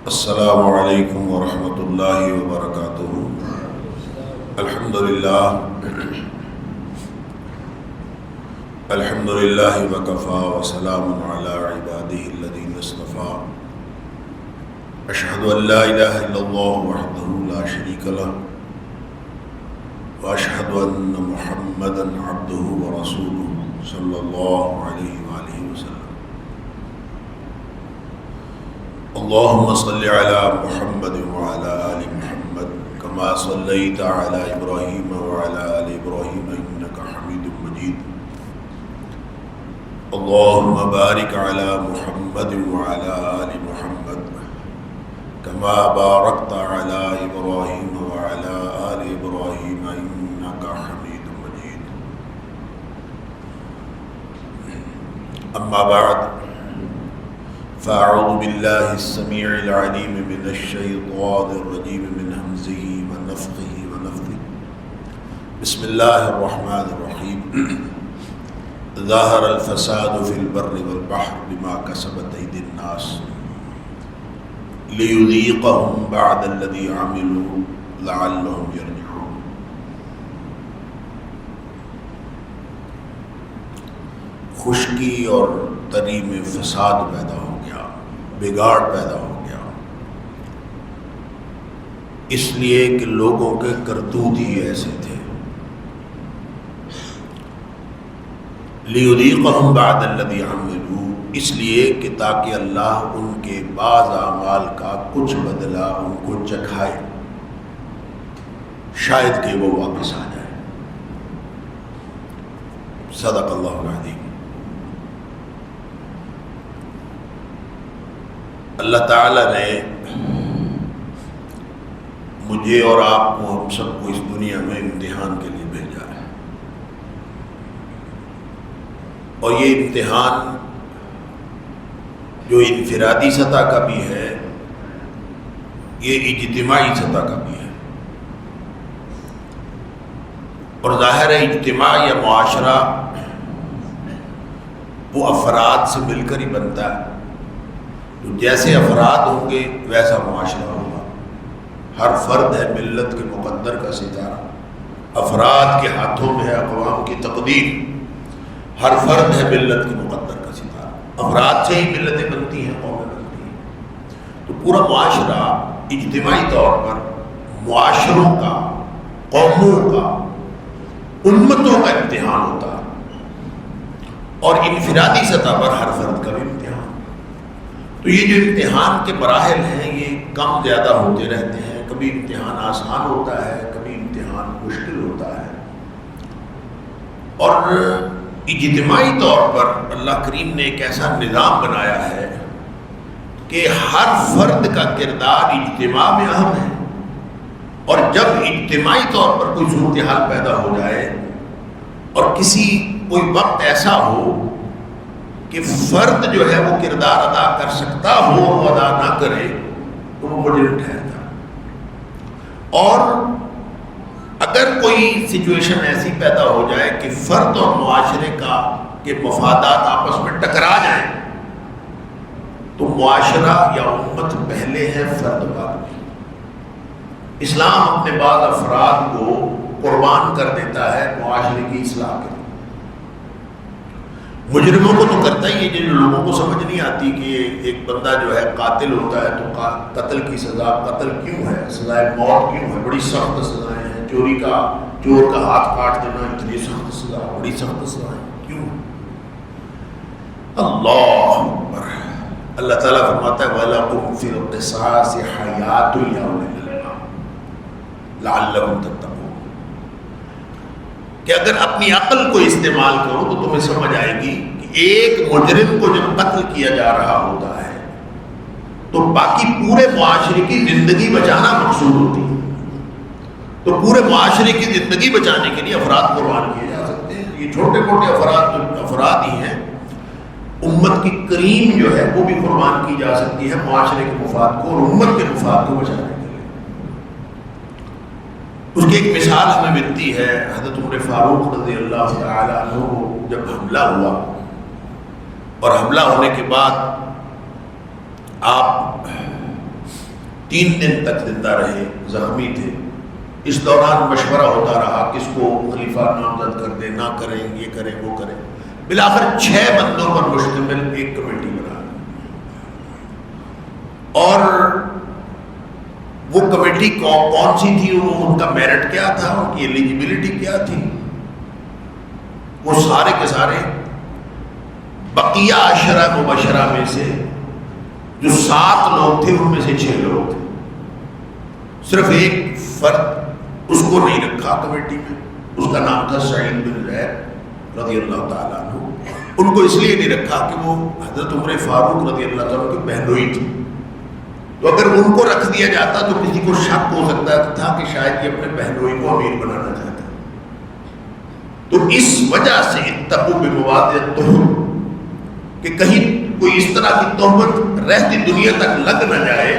السلام علیکم ورحمۃ اللہ وبرکاتہ۔ الحمد للہ وکفیٰ وسلام علی عبادہ الذین اصطفیٰ۔ اشہد ان لا الہ الا اللہ وحدہ لا شریک لہ واشہد ان محمدا عبدہ ورسولہ صلی اللہ علیہ وآلہ وسلم۔ اللہم صلی علی محمد وعلی آل محمد کما صلیت علی ابراہیم وعلی آل ابراہیم انک حمید مجید۔ اللہم بارک علی محمد وعلی آل محمد کما بارکت علی ابراہیم وعلی آل ابراہیم انک حمید مجید۔ اما بعد فاعوذ باللہ السمیع العلیم من الشیطان الرجیم من ہمزہ ونفخہ ونفثہ۔ بسم اللہ الرحمن الرحیم۔ ظہر الفساد فی البر والبحر بما کسبت ایدی الناس لیذیقہم بعد الذی عملوا لعلہم یرجعون۔ خشکی اور تری میں فساد پیدا ہو گیا، بگاڑ پیدا ہو گیا، اس لیے کہ لوگوں کے کرتوت ہی ایسے تھے۔ لیذیقہم بعد الذی عملوا، اس لیے کہ تاکہ اللہ ان کے بعض اعمال کا کچھ بدلہ ان کو چکھائے، شاید کہ وہ واپس آ جائے۔ صدق اللہ العظیم۔ اللہ تعالیٰ نے مجھے اور آپ کو، ہم سب کو اس دنیا میں امتحان کے لیے بھیجا ہے، اور یہ امتحان جو انفرادی سطح کا بھی ہے، یہ اجتماعی سطح کا بھی ہے۔ اور ظاہر ہے اجتماع یا معاشرہ وہ افراد سے مل کر ہی بنتا ہے۔ جیسے افراد ہوں گے ویسا معاشرہ ہوگا۔ ہر فرد ہے ملت کے مقدر کا ستارہ، افراد کے ہاتھوں میں ہے اقوام کی تقدیر۔ ہر فرد ہے ملت کے مقدر کا ستارہ، افراد سے ہی ملتیں بنتی ہیں، قومیں بنتی ہیں۔ تو پورا معاشرہ اجتماعی طور پر معاشروں کا، قوموں کا، امتوں کا امتحان ہوتا ہے، اور انفرادی سطح پر ہر فرد کا بھی امتحان۔ تو یہ جو امتحان کے مراحل ہیں یہ کم زیادہ ہوتے رہتے ہیں، کبھی امتحان آسان ہوتا ہے، کبھی امتحان مشکل ہوتا ہے۔ اور اجتماعی طور پر اللہ کریم نے ایک ایسا نظام بنایا ہے کہ ہر فرد کا کردار اجتماع میں اہم ہے، اور جب اجتماعی طور پر کوئی صورتحال پیدا ہو جائے اور کوئی وقت ایسا ہو کہ فرد جو ہے وہ کردار ادا کر سکتا ہو اور وہ ادا نہ کرے تو وہ مجرم ٹھہرتا۔ اور اگر کوئی سچویشن ایسی پیدا ہو جائے کہ فرد اور معاشرے کے مفادات آپس میں ٹکرا جائیں تو معاشرہ یا امت پہلے ہے، فرد بعد میں۔ اسلام اپنے بعض افراد کو قربان کر دیتا ہے معاشرے کی اصلاح کے لیے۔ مجرموں کو تو کرتا ہی ہے، جن لوگوں کو سمجھ نہیں آتی کہ ایک بندہ جو ہے قاتل ہوتا ہے تو قتل کی سزا، قتل کیوں ہے، سزائے موت کیوں ہے، بڑی سخت سزائیں ہیں۔ چور کا ہاتھ کاٹ دینا اتنی سخت سزا، بڑی سخت سزائیں کیوں؟ اللہ اکبر۔ اللہ تعالیٰ فرماتا ہے وَلَكُمْ فِي الْقِصَاصِ حَيَاةٌ يَا أُولِي الْأَلْبَابِ لَعَلَّكُمْ تَتَّقُونَ، کہ اگر اپنی عقل کو استعمال کرو تو تمہیں سمجھ آئے گی کہ ایک مجرم کو جب قتل کیا جا رہا ہوتا ہے تو باقی پورے معاشرے کی زندگی بچانا مقصود ہوتی ہے۔ تو پورے معاشرے کی زندگی بچانے کے لیے افراد قربان کیے جا سکتے ہیں۔ یہ چھوٹے موٹے افراد ہی ہیں، امت کی کریم جو ہے وہ بھی قربان کی جا سکتی ہے معاشرے کے مفاد کو اور امت کے مفاد کو بچانے کے لیے۔ اس کی ایک مثال ہمیں ملتی ہے، حضرت عمر فاروق رضی اللہ تعالی عنہ جب حملہ ہوا، اور حملہ ہونے کے بعد آپ 3 دن تک زندہ رہے، زخمی تھے. اس دوران مشورہ ہوتا رہا کس کو خلیفہ نامزد کر دیں، نہ کریں، یہ کریں وہ کریں. بالآخر 6 بندوں پر مشتمل ایک کمیٹی بنا، اور وہ کمیٹی کون سی تھی، ان کا میرٹ کیا تھا، ان کی ایلیجیبلٹی کیا تھی. وہ سارے کے سارے بقیہ 10 مبشرہ میں سے جو 7 لوگ تھے ان میں سے 6 لوگ تھے. صرف ایک فرد اس کو نہیں رکھا کمیٹی میں، اس کا نام تھا سعید بن زید رضی اللہ تعالیٰ عنہ. ان کو اس لیے نہیں رکھا کہ وہ حضرت عمر فاروق رضی اللہ تعالیٰ کی بہنوئی تھی، تو اگر ان کو رکھ دیا جاتا تو کسی کو شک ہو سکتا تھا کہ شاید یہ اپنے بہنوئی کو امیر بنانا چاہتا. تو اس وجہ سے اتقوا بمواد التہم، کہ کہیں کوئی اس طرح کی تہمت رہتی دنیا تک لگ نہ جائے،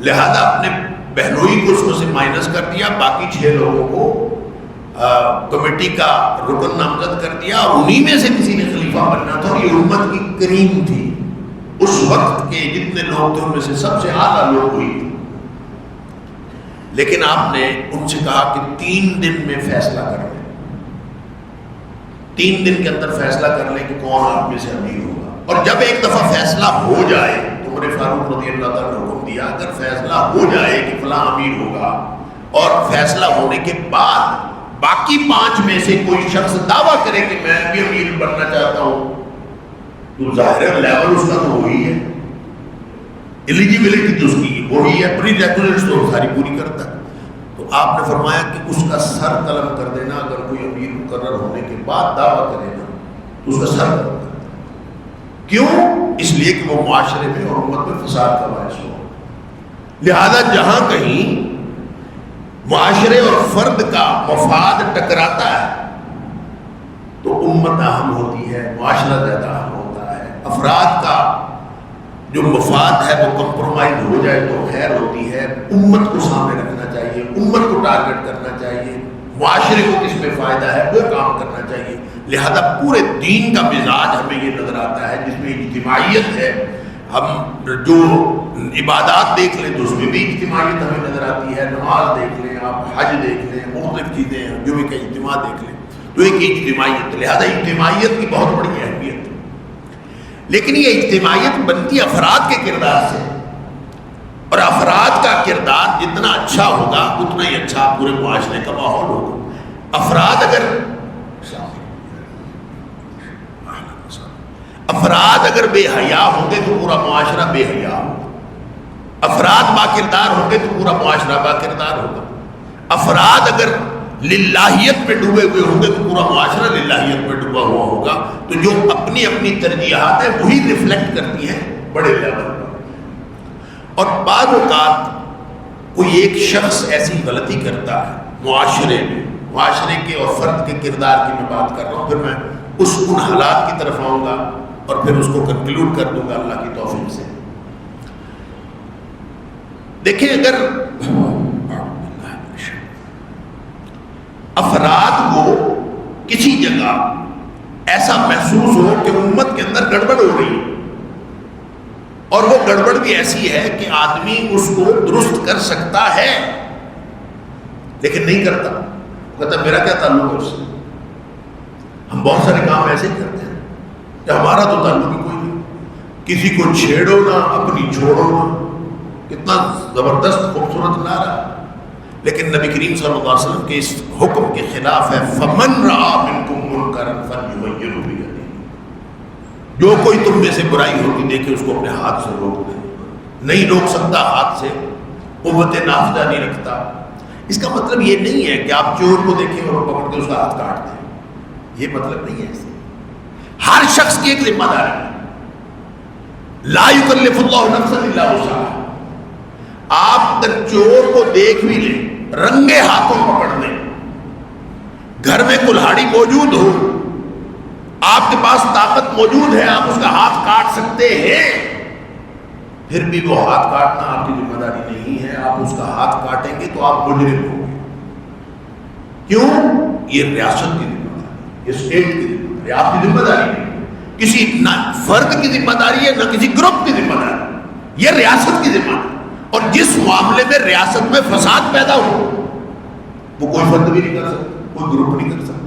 لہذا اپنے بہنوئی کو اس میں سے مائنس کر دیا، باقی 6 لوگوں کو کمیٹی کا رکن نامزد کر دیا، اور انہی میں سے کسی نے خلیفہ بننا تھا. اور یہ امت کی کریم تھی، اس وقت کے جتنے لوگ تھے ان میں سے سب سے اعلیٰ لوگ ہوئی تھی. لیکن آپ نے ان سے کہا کہ 3 دن میں فیصلہ کر لیں، 3 دن کے اندر فیصلہ کر لیں کہ کون آپ میں سے امیر ہوگا. اور جب ایک دفعہ فیصلہ ہو جائے، عمر فاروق رضی اللہ تعالیٰ نے حکم دیا اگر فیصلہ ہو جائے کہ فلاں امیر ہوگا، اور فیصلہ ہونے کے بعد باقی 5 میں سے کوئی شخص دعویٰ کرے کہ میں بھی امیر بننا چاہتا ہوں، تو ظاہر لیول اس کا تو وہی ہے، ایلیجیبلٹی تو اس کی وہی ہے، پری ریکوزٹس تو ساری پوری کرتا ہے. تو آپ نے فرمایا کہ اس کا سر قلم کر دینا، اگر کوئی امیر مقرر ہونے کے بعد دعویٰ کرے گا تو اس کا سر قلم کر دینا. کیوں؟ اس لیے کہ وہ معاشرے میں اور امت میں فساد کا باعث ہو. لہذا جہاں کہیں معاشرے اور فرد کا مفاد ٹکراتا ہے تو امت اہم ہوتی ہے، معاشرہ زیادہ اہم ہوتا ہے. افراد کا جو مفاد ہے وہ کمپرومائز ہو جائے تو خیر ہوتی ہے. امت کو سامنے رکھنا چاہیے، امت کو ٹارگٹ کرنا چاہیے، معاشرے کو کس میں فائدہ ہے وہ کام کرنا چاہیے. لہذا پورے دین کا مزاج ہمیں یہ نظر آتا ہے جس میں اجتماعیت ہے. ہم جو عبادات دیکھ لیں تو اس میں بھی اجتماعیت ہمیں نظر آتی ہے. نماز دیکھ لیں آپ، حج دیکھ لیں، مختلف چیزیں ہیں جو ایک اجتماع دیکھ لیں تو ایک اجتماعیت. لہذا اجتماعیت کی بہت بڑی اہمیت ہے. لیکن یہ اجتماعیت بنتی افراد کے کردار سے، اور افراد کا کردار جتنا اچھا ہوگا اتنا ہی اچھا پورے معاشرے کا ماحول ہوگا. افراد اگر بے حیا ہوں گے تو پورا معاشرہ بے حیا ہوگا. افراد با کردار ہوں گے تو پورا معاشرہ با کردار ہوگا. افراد اگر للہیت میں ڈوبے ہوئے ہوں گے تو پورا معاشرہ للہیت میں ڈوبا ہوا ہوگا. تو جو اپنی اپنی ترجیحات ہیں وہی ریفلیکٹ کرتی ہیں بڑے لیول پر. اور بعض اوقات کوئی ایک شخص ایسی غلطی کرتا ہے معاشرے میں، معاشرے کے اور فرد کے کردار کی میں بات کر رہا ہوں، پھر میں ان حالات کی طرف آؤں گا اور پھر اس کو کنکلوڈ کر دوں گا اللہ کی توفیق سے. دیکھیں اگر افراد کو کسی جگہ ایسا محسوس ہو کہ امت کے اندر گڑبڑ ہو رہی ہے، اور وہ گڑبڑ بھی ایسی ہے کہ آدمی اس کو درست کر سکتا ہے لیکن نہیں کرتا، کہتا میرا کیا تعلق ہے اس سے. ہم بہت سارے کام ایسے ہی کرتے ہیں کہ ہمارا تو تعلق ہی کوئی نہیں. کسی کو چھیڑو نہ، اپنی چھوڑو نہ. کتنا زبردست خوبصورت نعرہ، لیکن نبی کریم صلی اللہ علیہ وسلم کے اس حکم کے خلاف ہے. فمن رأى منکم منکرا فلیغیرہ بیدہ، جو کوئی تم میں سے برائی ہوتی دیکھے اس کو اپنے ہاتھ سے روک دے. نہیں روک سکتا ہاتھ سے، قوت نافذہ نہیں رکھتا. اس کا مطلب یہ نہیں ہے کہ آپ چور کو دیکھیں اور پکڑ کے اس کا ہاتھ کاٹ دیں، یہ مطلب نہیں ہے. ہر شخص کی ایک ذمہ داری ہے. لا یکلف اللہ نفسا الا وسعہا. آپ اگر چور کو دیکھ بھی لیں، رنگے ہاتھوں پکڑ لیں، گھر میں کلہاڑی موجود ہو، آپ کے پاس طاقت موجود ہے، آپ اس کا ہاتھ کاٹ سکتے ہیں، پھر بھی وہ ہاتھ کاٹنا آپ کی ذمہ داری نہیں ہے. آپ اس کا ہاتھ کاٹیں گے تو آپ مجرم ہوں گے. کیوں؟ یہ ریاست کی ذمہ داری، یہ اسٹیٹ کی ذمہ داری، آپ کی ذمہ داری نہیں. کسی نہ فرد کی ذمہ داری ہے نہ کسی گروپ کی ذمہ داری، یہ ریاست کی ذمہ داری. اور جس معاملے میں ریاست میں فساد پیدا ہو وہ کوئی فرد بھی نہیں کر سکتا، کوئی گروپ نہیں کر سکتا۔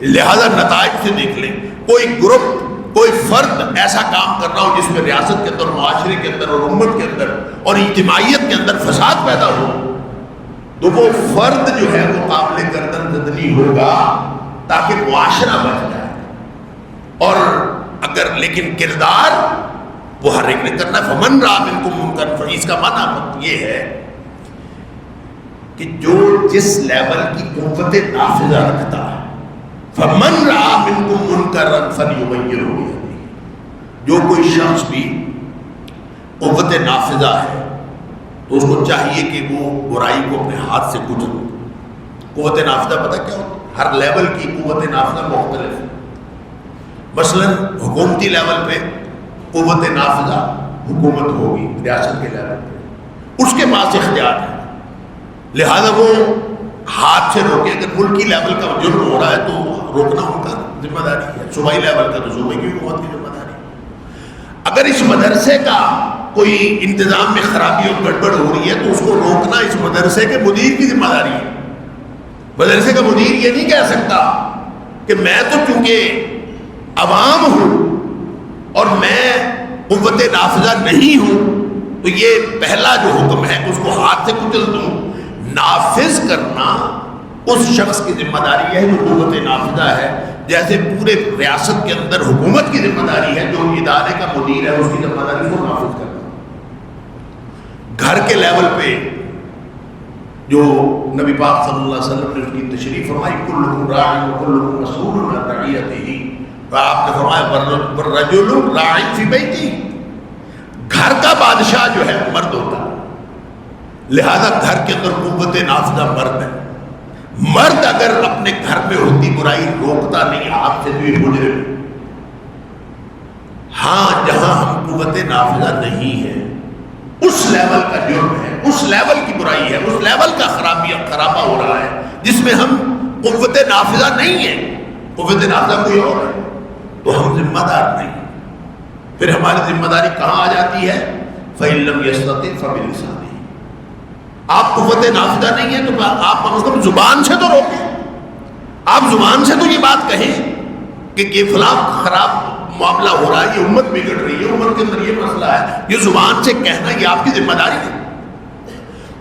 لہذا نتائج سے دیکھ لیں، کوئی گروپ، کوئی فرد ایسا کام کر رہا ہو جس میں ریاست کے اندر، معاشرے کے اندر اور امت کے اندر اور اجتماعیت کے اندر فساد پیدا ہو، تو وہ فرد جو ہے وہ قابل گردن زدنی ہوگا تاکہ معاشرہ بچ جائے۔ اور اگر لیکن کردار وہ ہر ایک نے کرنا ہے۔ فمن رأى منکم منکرا، اس کا معنی یہ ہے کہ جو جس لیول کی قوت نافذہ رکھتا ہے، فمن رأى منکم منکرا فلیغیرہ بیدہ، جو کوئی شخص بھی قوت نافذہ ہے تو اس کو چاہیے کہ وہ برائی کو اپنے ہاتھ سے کچل۔ قوت نافذہ پتہ کیا ہوتا ہے؟ ہر لیول کی قوت نافذہ مختلف ہے۔ مثلا حکومتی لیول پہ قوت نافذہ حکومت ہوگی ریاست کے لیول پہ، اس کے پاس اختیار ہے، لہذا وہ ہاتھ سے روکے۔ اگر ملکی لیول کا جرم ہو رہا ہے تو روکنا ان کا ذمہ داری ہے، صوبائی لیول کا تو صوبے کی حکومت کی ذمہ داری ہے۔ اگر اس مدرسے کا کوئی انتظام میں خرابی اور گڑبڑ ہو رہی ہے تو اس کو روکنا اس مدرسے کے مدیر کی ذمہ داری ہے۔ مدرسے کا مدیر یہ نہیں کہہ سکتا کہ میں تو چونکہ عوام ہوں اور میں قوت نافذہ نہیں ہوں تو یہ پہلا جو حکم ہے اس کو ہاتھ سے کچل دوں۔ نافذ کرنا اس شخص کی ذمہ داری ہے جو قوت نافذہ ہے، جیسے پورے ریاست کے اندر حکومت کی ذمہ داری ہے، جو ادارے کا مدیر ہے اس کی ذمہ داری کو نافذ کرنا۔ گھر کے لیول پہ جو نبی پاک صلی اللہ علیہ وسلم نے اس کی تشریح فرمائی، کلکم راع وکلکم مسئول عن رعیتہ، تو آپ نے فرمایا والرجل راع فی بیتہ، گھر کا بادشاہ جو ہے مرد ہوتا ہے، لہذا گھر کے اندر قوت نافذہ مرد ہے۔ مرد اگر اپنے گھر میں ہوتی برائی روکتا نہیں آپ سے تو یہ مجرم۔ ہاں جہاں ہم قوت نافذہ نہیں ہے اس لیول کا جرم ہے، اس لیول کی برائی ہے، اس لیول کا خرابہ ہو رہا ہے جس میں ہم قوت نافذہ نہیں ہے، قوت نافذہ کوئی اور ہے تو ہم ذمہ دار نہیں۔ پھر ہماری ذمہ داری کہاں آ جاتی ہے؟ فَإِن لَّمْ يَسْتَطِعْ فَبِلِسَانِهِ، آپ قوت نافذہ نہیں ہے تو آپ کم از کم زبان سے تو روکیں، آپ زبان سے تو یہ بات کہیں کہ یہ فلاں خراب معاملہ ہو رہا ہے، یہ امت بگڑ رہی ہے، امت کے اندر یہ مسئلہ ہے، یہ زبان سے کہنا یہ آپ کی ذمہ داری ہے۔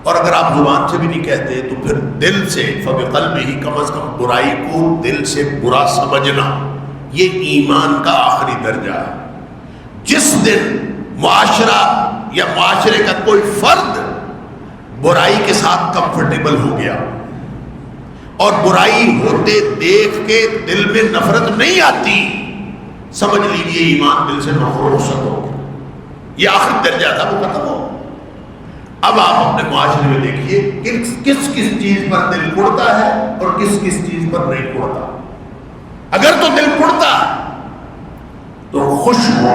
اور اگر آپ زبان سے بھی نہیں کہتے تو پھر دل سے، فبقلبہ، کم از کم برائی کو دل سے برا سمجھنا، یہ ایمان کا آخری درجہ ہے۔ جس دن معاشرہ یا معاشرے کا کوئی فرد برائی کے ساتھ کمفرٹیبل ہو گیا اور برائی ہوتے دیکھ کے دل میں نفرت نہیں آتی، سمجھ لیجیے ایمان دل سے رخصت ہو گیا، یہ آخری درجہ تھا، وہ ختم ہو۔ اب آپ اپنے معاشرے میں دیکھیے کس کس چیز پر دل کڑتا ہے اور کس کس چیز پر نہیں کڑتا۔ اگر تو دل کڑتا تو خوش ہو،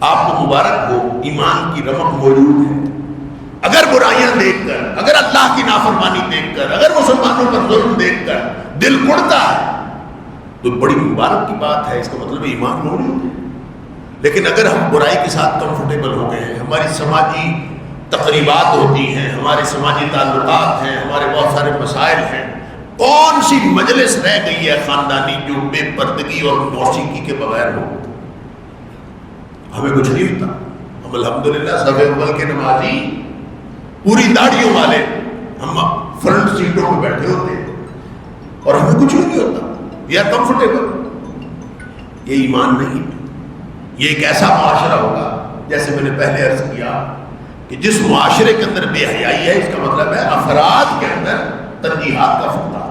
آپ کو مبارک ہو، ایمان کی رمق موجود ہے۔ اگر برائیاں دیکھ کر، اگر اللہ کی نافرمانی دیکھ کر، اگر مسلمانوں پر ظلم دیکھ کر دل کڑتا ہے تو بڑی مبارک کی بات ہے، اس کا مطلب ایمان موجود ہے۔ لیکن اگر ہم برائی کے ساتھ کمفرٹیبل ہو گئے ہیں، ہماری سماجی تقریبات ہوتی ہیں، ہمارے سماجی تعلقات ہیں، ہمارے بہت سارے مسائل ہیں، کون سی مجلس رہ گئی ہے خاندانی جو بے پردگی اور موسیقی کے بغیر ہو؟ ہمیں کچھ نہیں ہوتا۔ ہم الحمدللہ صف اول کے نمازی، پوری داڑھیوں والے، ہم فرنٹ سیٹوں پہ بیٹھے ہوتے ہیں اور ہمیں کچھ نہیں ہوتا، یا کمفرٹیبل۔ یہ ایمان نہیں، یہ ایک ایسا معاشرہ ہوگا جیسے میں نے پہلے عرض کیا کہ جس معاشرے کے اندر بے حیائی ہے، اس کا مطلب ہے افراد کے اندر ترجیحات کا فقدان۔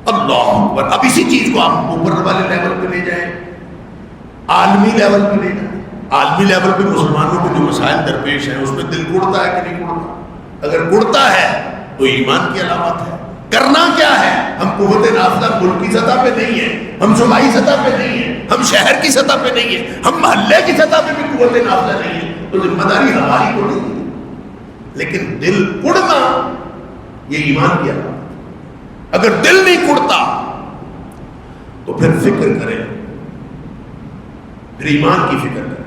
اللہ اکبر۔ اب اسی چیز کو آپ اوپر والے لیول پہ لے جائیں، عالمی لیول پہ لے جائیں۔ عالمی لیول پہ مسلمانوں کو جو مسائل درپیش ہیں اس میں دل کڑتا ہے کہ نہیں کڑتا؟ اگر کڑتا ہے تو ایمان کی علامت ہے۔ کرنا کیا ہے؟ ہم قوت نافذہ ملک کی سطح پہ نہیں ہے، ہم صوبائی سطح پہ نہیں ہے، ہم شہر کی سطح پہ نہیں ہے، ہم محلے کی سطح پہ بھی قوت نافذہ نہیں ہے، تو ذمہ داری ہماری کو نہیں ہے۔ لیکن دل کڑنا یہ ایمان کی علامت۔ اگر دل نہیں کڑتا تو پھر فکر کریں، پھر ایمان کی فکر کریں۔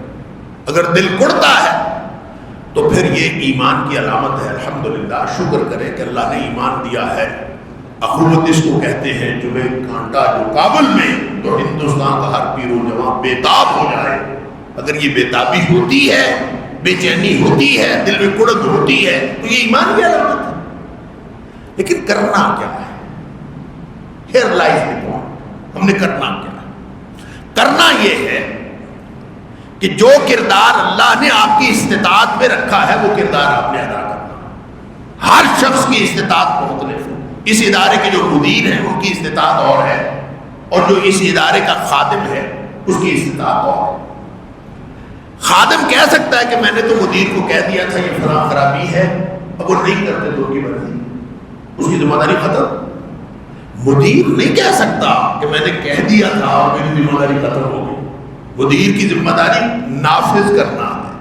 اگر دل کڑتا ہے تو پھر یہ ایمان کی علامت ہے. الحمدللہ، شکر کریں کہ اللہ نے ایمان دیا ہے. اخوت اس کو کہتے ہیں. جو ایک کانٹا جو کابل میں تو ہندوستان کا ہر پیر و جوان بیتاب ہو جائے. اگر یہ بیتابی ہوتی ہے، بے چینی ہوتی ہے، دل میں کڑک ہوتی ہے، تو یہ ایمان کی علامت ہے. لیکن کرنا کیا ہے؟ Here lies the point. ہم نے کرنا کیا ہے؟ کرنا یہ ہے کہ جو کردار اللہ نے آپ کی استطاعت میں رکھا ہے وہ کردار آپ نے ادا کرنا. ہر شخص کی استطاعت مختلف ہے. اس ادارے کے جو مدیر ہیں ان کی استطاعت اور ہے، اور جو اس ادارے کا خادم ہے اس کی استطاعت اور ہے. خادم کہہ سکتا ہے کہ میں نے تو مدیر کو کہہ دیا تھا یہ فلاں خرابی ہے، اب وہ نہیں کرتے تو کی مرضی، اس کی ذمہ داری ختم. مدیر نہیں کہہ سکتا کہ میں نے کہہ دیا تھا اور میری ذمہ داری ختم ہو گئی. مدیر کی ذمہ داری نافذ کرنا ہے.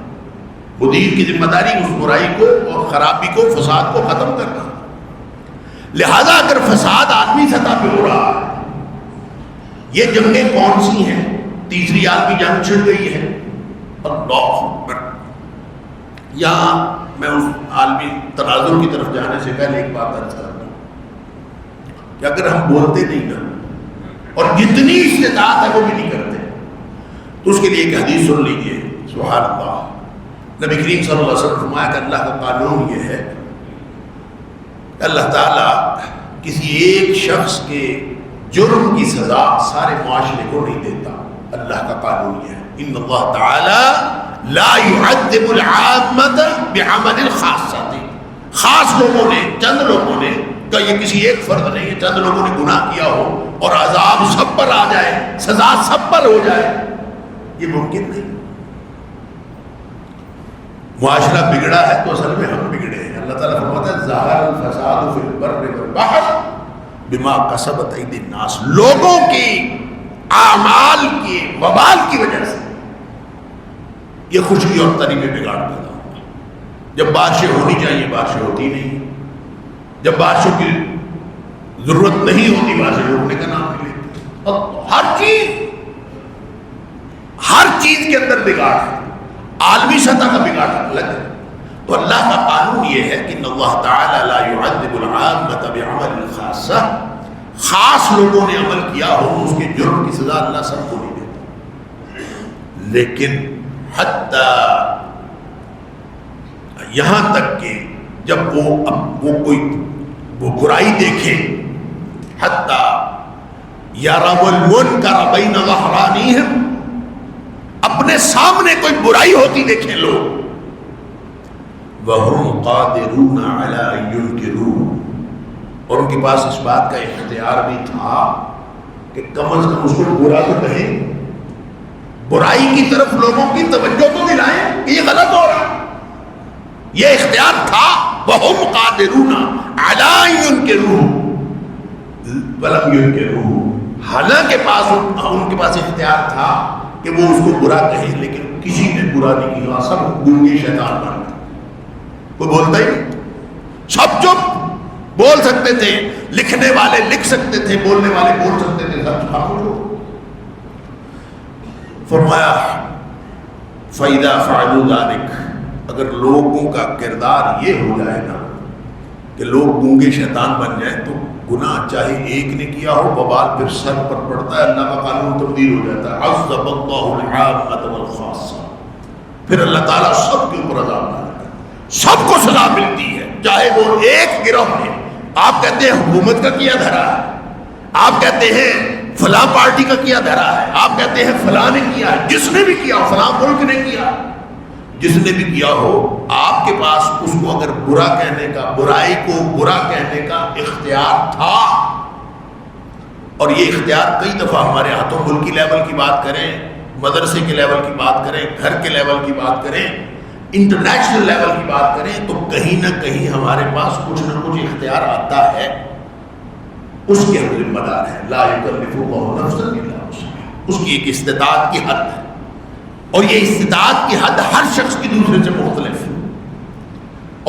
مدیر کی ذمہ داری اس برائی کو اور خرابی کو، فساد کو ختم کرنا ہے. لہذا اگر فساد عالمی سطح پہ ہو رہا ہے، یہ جنگیں کون سی ہیں؟ تیسری عالمی جنگ چھڑ گئی ہے. اللہ اکبر. یہاں میں اس عالمی تناظر کی طرف جانے سے پہلے ایک بات عرض کرتا ہوں کہ اگر ہم بولتے نہیں نا اور جتنی استطاعت ہے وہ بھی نہیں کرتے تو اس کے لیے ایک حدیث سن لیجیے. سبحان اللہ. نبی کریم صلی اللہ علیہ وسلم فرمایا کہ اللہ کا قانون یہ ہے کہ اللہ تعالیٰ کسی ایک شخص کے جرم کی سزا سارے معاشرے کو نہیں دیتا. اللہ کا قانون یہ ہے ان اللہ تعالی لا يعذب العامة بعمل الخاصة. خاص لوگوں نے، چند لوگوں نے، کہ یہ کسی ایک فرد نہیں ہے، چند لوگوں نے گناہ کیا ہو اور عذاب سب پر آ جائے، سزا سب پر ہو جائے، یہ ممکن نہیں. معاشرہ بگڑا ہے تو اصل میں ہم بگڑے ہیں. اللہ تعالیٰ فرماتا ہے ظاہر الفساد فی البر والبحر بما کسبت ایدی الناس. لوگوں کی اعمال کی وبال کی وجہ سے یہ خشکی اور تری میں بگاڑ پیدا ہوتا ہے. جب بارشیں ہونی چاہیے بارشیں ہوتی نہیں، جب بارشوں کی ضرورت نہیں ہوتی بارشیں روکنے کا نام نہیں لیتے. ہر چیز کے اندر بگاڑ ہے. عالمی سطح کا بگاڑ الگ ہے. تو اللہ کا قانون یہ ہے کہ اللہ تعالی لا يعذب العامة بعمل الخاصة. خاص لوگوں نے عمل کیا ہو اس کے جرم کی سزا اللہ سب کو نہیں دیتا. لیکن حتیٰ یہاں تک کہ جب وہ کوئی برائی دیکھیں، حتیٰ یروا المنکر بین ظہرانیہم، اپنے سامنے کوئی برائی ہوتی دیکھیں لوگ، وَهُمْ قَادِرُونَ عَلَىٰ أَن يُنْكِرُوهُ، اور ان کے پاس اس بات کا اختیار بھی تھا کہ کم از کم اس کو برا تو کہیں، برائی کی طرف لوگوں کی توجہ تو دلائیں کہ یہ غلط ہو رہا. یہ اختیار تھا. وَهُمْ قَادِرُونَ عَلَىٰ أَن يُنْكِرُوهُ وَلَمْ يُنْكِرُوهُ. حالانکہ ان کے پاس اختیار تھا کہ وہ اس کو برا کہیں، لیکن کسی نے برا نہیں کیا. سب گونگے شیطان بن گئے، کوئی بولتا ہی نہیں. سب چپ. بول سکتے تھے، لکھنے والے لکھ سکتے تھے، بولنے والے بول سکتے تھے، سب خاموش ہو. فرمایا فَإِذَا فَعَلُوا ذَلِكَ، اگر لوگوں کا کردار یہ ہو جائے نا کہ لوگ گونگے شیطان بن جائیں تو گناہ چاہے ایک نے کیا ہو وبال پھر سب پر پڑتا ہے. اللہ کا قانون تبدیل ہو جاتا ہے. عَذَّبَ اللَّهُ الْعَامَّةَ وَالْخَاصَّةَ. پھر اللہ تعالیٰ سب کے اوپر عذاب ڈالتا ہے، سب کو سزا ملتی ہے. چاہے وہ ایک گروہ نے، آپ کہتے ہیں حکومت کا کیا دھرا ہے، آپ کہتے ہیں فلاں پارٹی کا کیا دھرا ہے، آپ کہتے ہیں فلاں نے کیا ہے، جس نے بھی کیا، فلاں ملک نے کیا، جس نے بھی کیا ہو، آپ کے پاس اس کو اگر برا کہنے کا، برائی کو برا کہنے کا اختیار تھا. اور یہ اختیار کئی دفعہ ہمارے ہاتھوں، ملکی لیول کی بات کریں، مدرسے کے لیول کی بات کریں، گھر کے لیول کی بات کریں، انٹرنیشنل لیول کی بات کریں، تو کہیں نہ کہیں ہمارے پاس کچھ نہ کچھ اختیار آتا ہے. اس کے ہم ذمہ دار ہیں. لا یکلف اللہ نفسا الا وسعها. اس کی ایک استطاعت کی حد ہے، اور یہ استطاعت کی حد ہر شخص کی دوسرے سے مختلف ہے.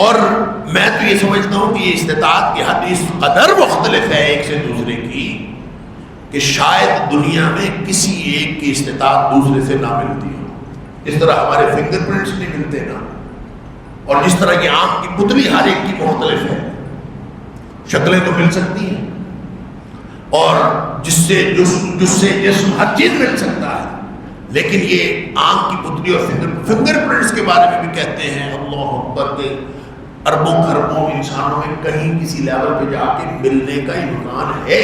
اور میں تو یہ سمجھتا ہوں کہ یہ استطاعت کی حد اس قدر مختلف ہے ایک سے دوسرے کی کہ شاید دنیا میں کسی ایک کی استطاعت دوسرے سے نہ ملتی ہو. اس طرح ہمارے فنگر پرنٹس نہیں ملتے نا. اور جس طرح کی آنکھ کی پتلی ہر ایک کی مختلف ہے، شکلیں تو مل سکتی ہیں، اور جس سے جسم ہر چیز مل سکتا ہے، لیکن یہ آنکھ کی پتلی اور فنگر پرنٹس کے بارے میں بھی کہتے ہیں اللہ اکبر کے اربوں خربوں انسانوں میں کہیں کسی لیول پہ جا کے ملنے کا امکان ہے،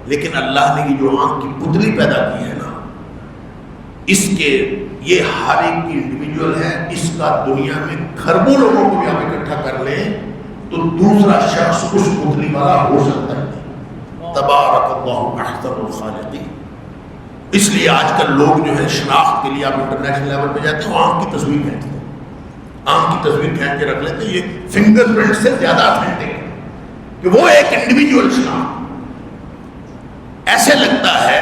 لیکن اللہ نے یہ جو آنکھ کی پتلی پیدا کی ہے نا، اس کے یہ ہر ایک کی انڈیویجول ہے، اس کا دنیا میں خربوں لوگوں کو بھی آپ اکٹھا کر لیں تو دوسرا شخص اس پتلی والا ہو سکتا ہے۔ تبارک اللہ احسن الخالقین۔ اس لیے آج کل لوگ جو ہے شناخت کے لیے آپ انٹرنیشنل لیول پہ جاتے ہیں، وہ آنکھ کی تصویر کھینچتے ہیں، آنکھ کی تصویر کھینچ کے رکھ لیتے ہیں، یہ فنگر پرنٹ سے زیادہ اتھینٹک ہے کہ وہ ایک انڈیویجول شناخت۔ ایسے لگتا ہے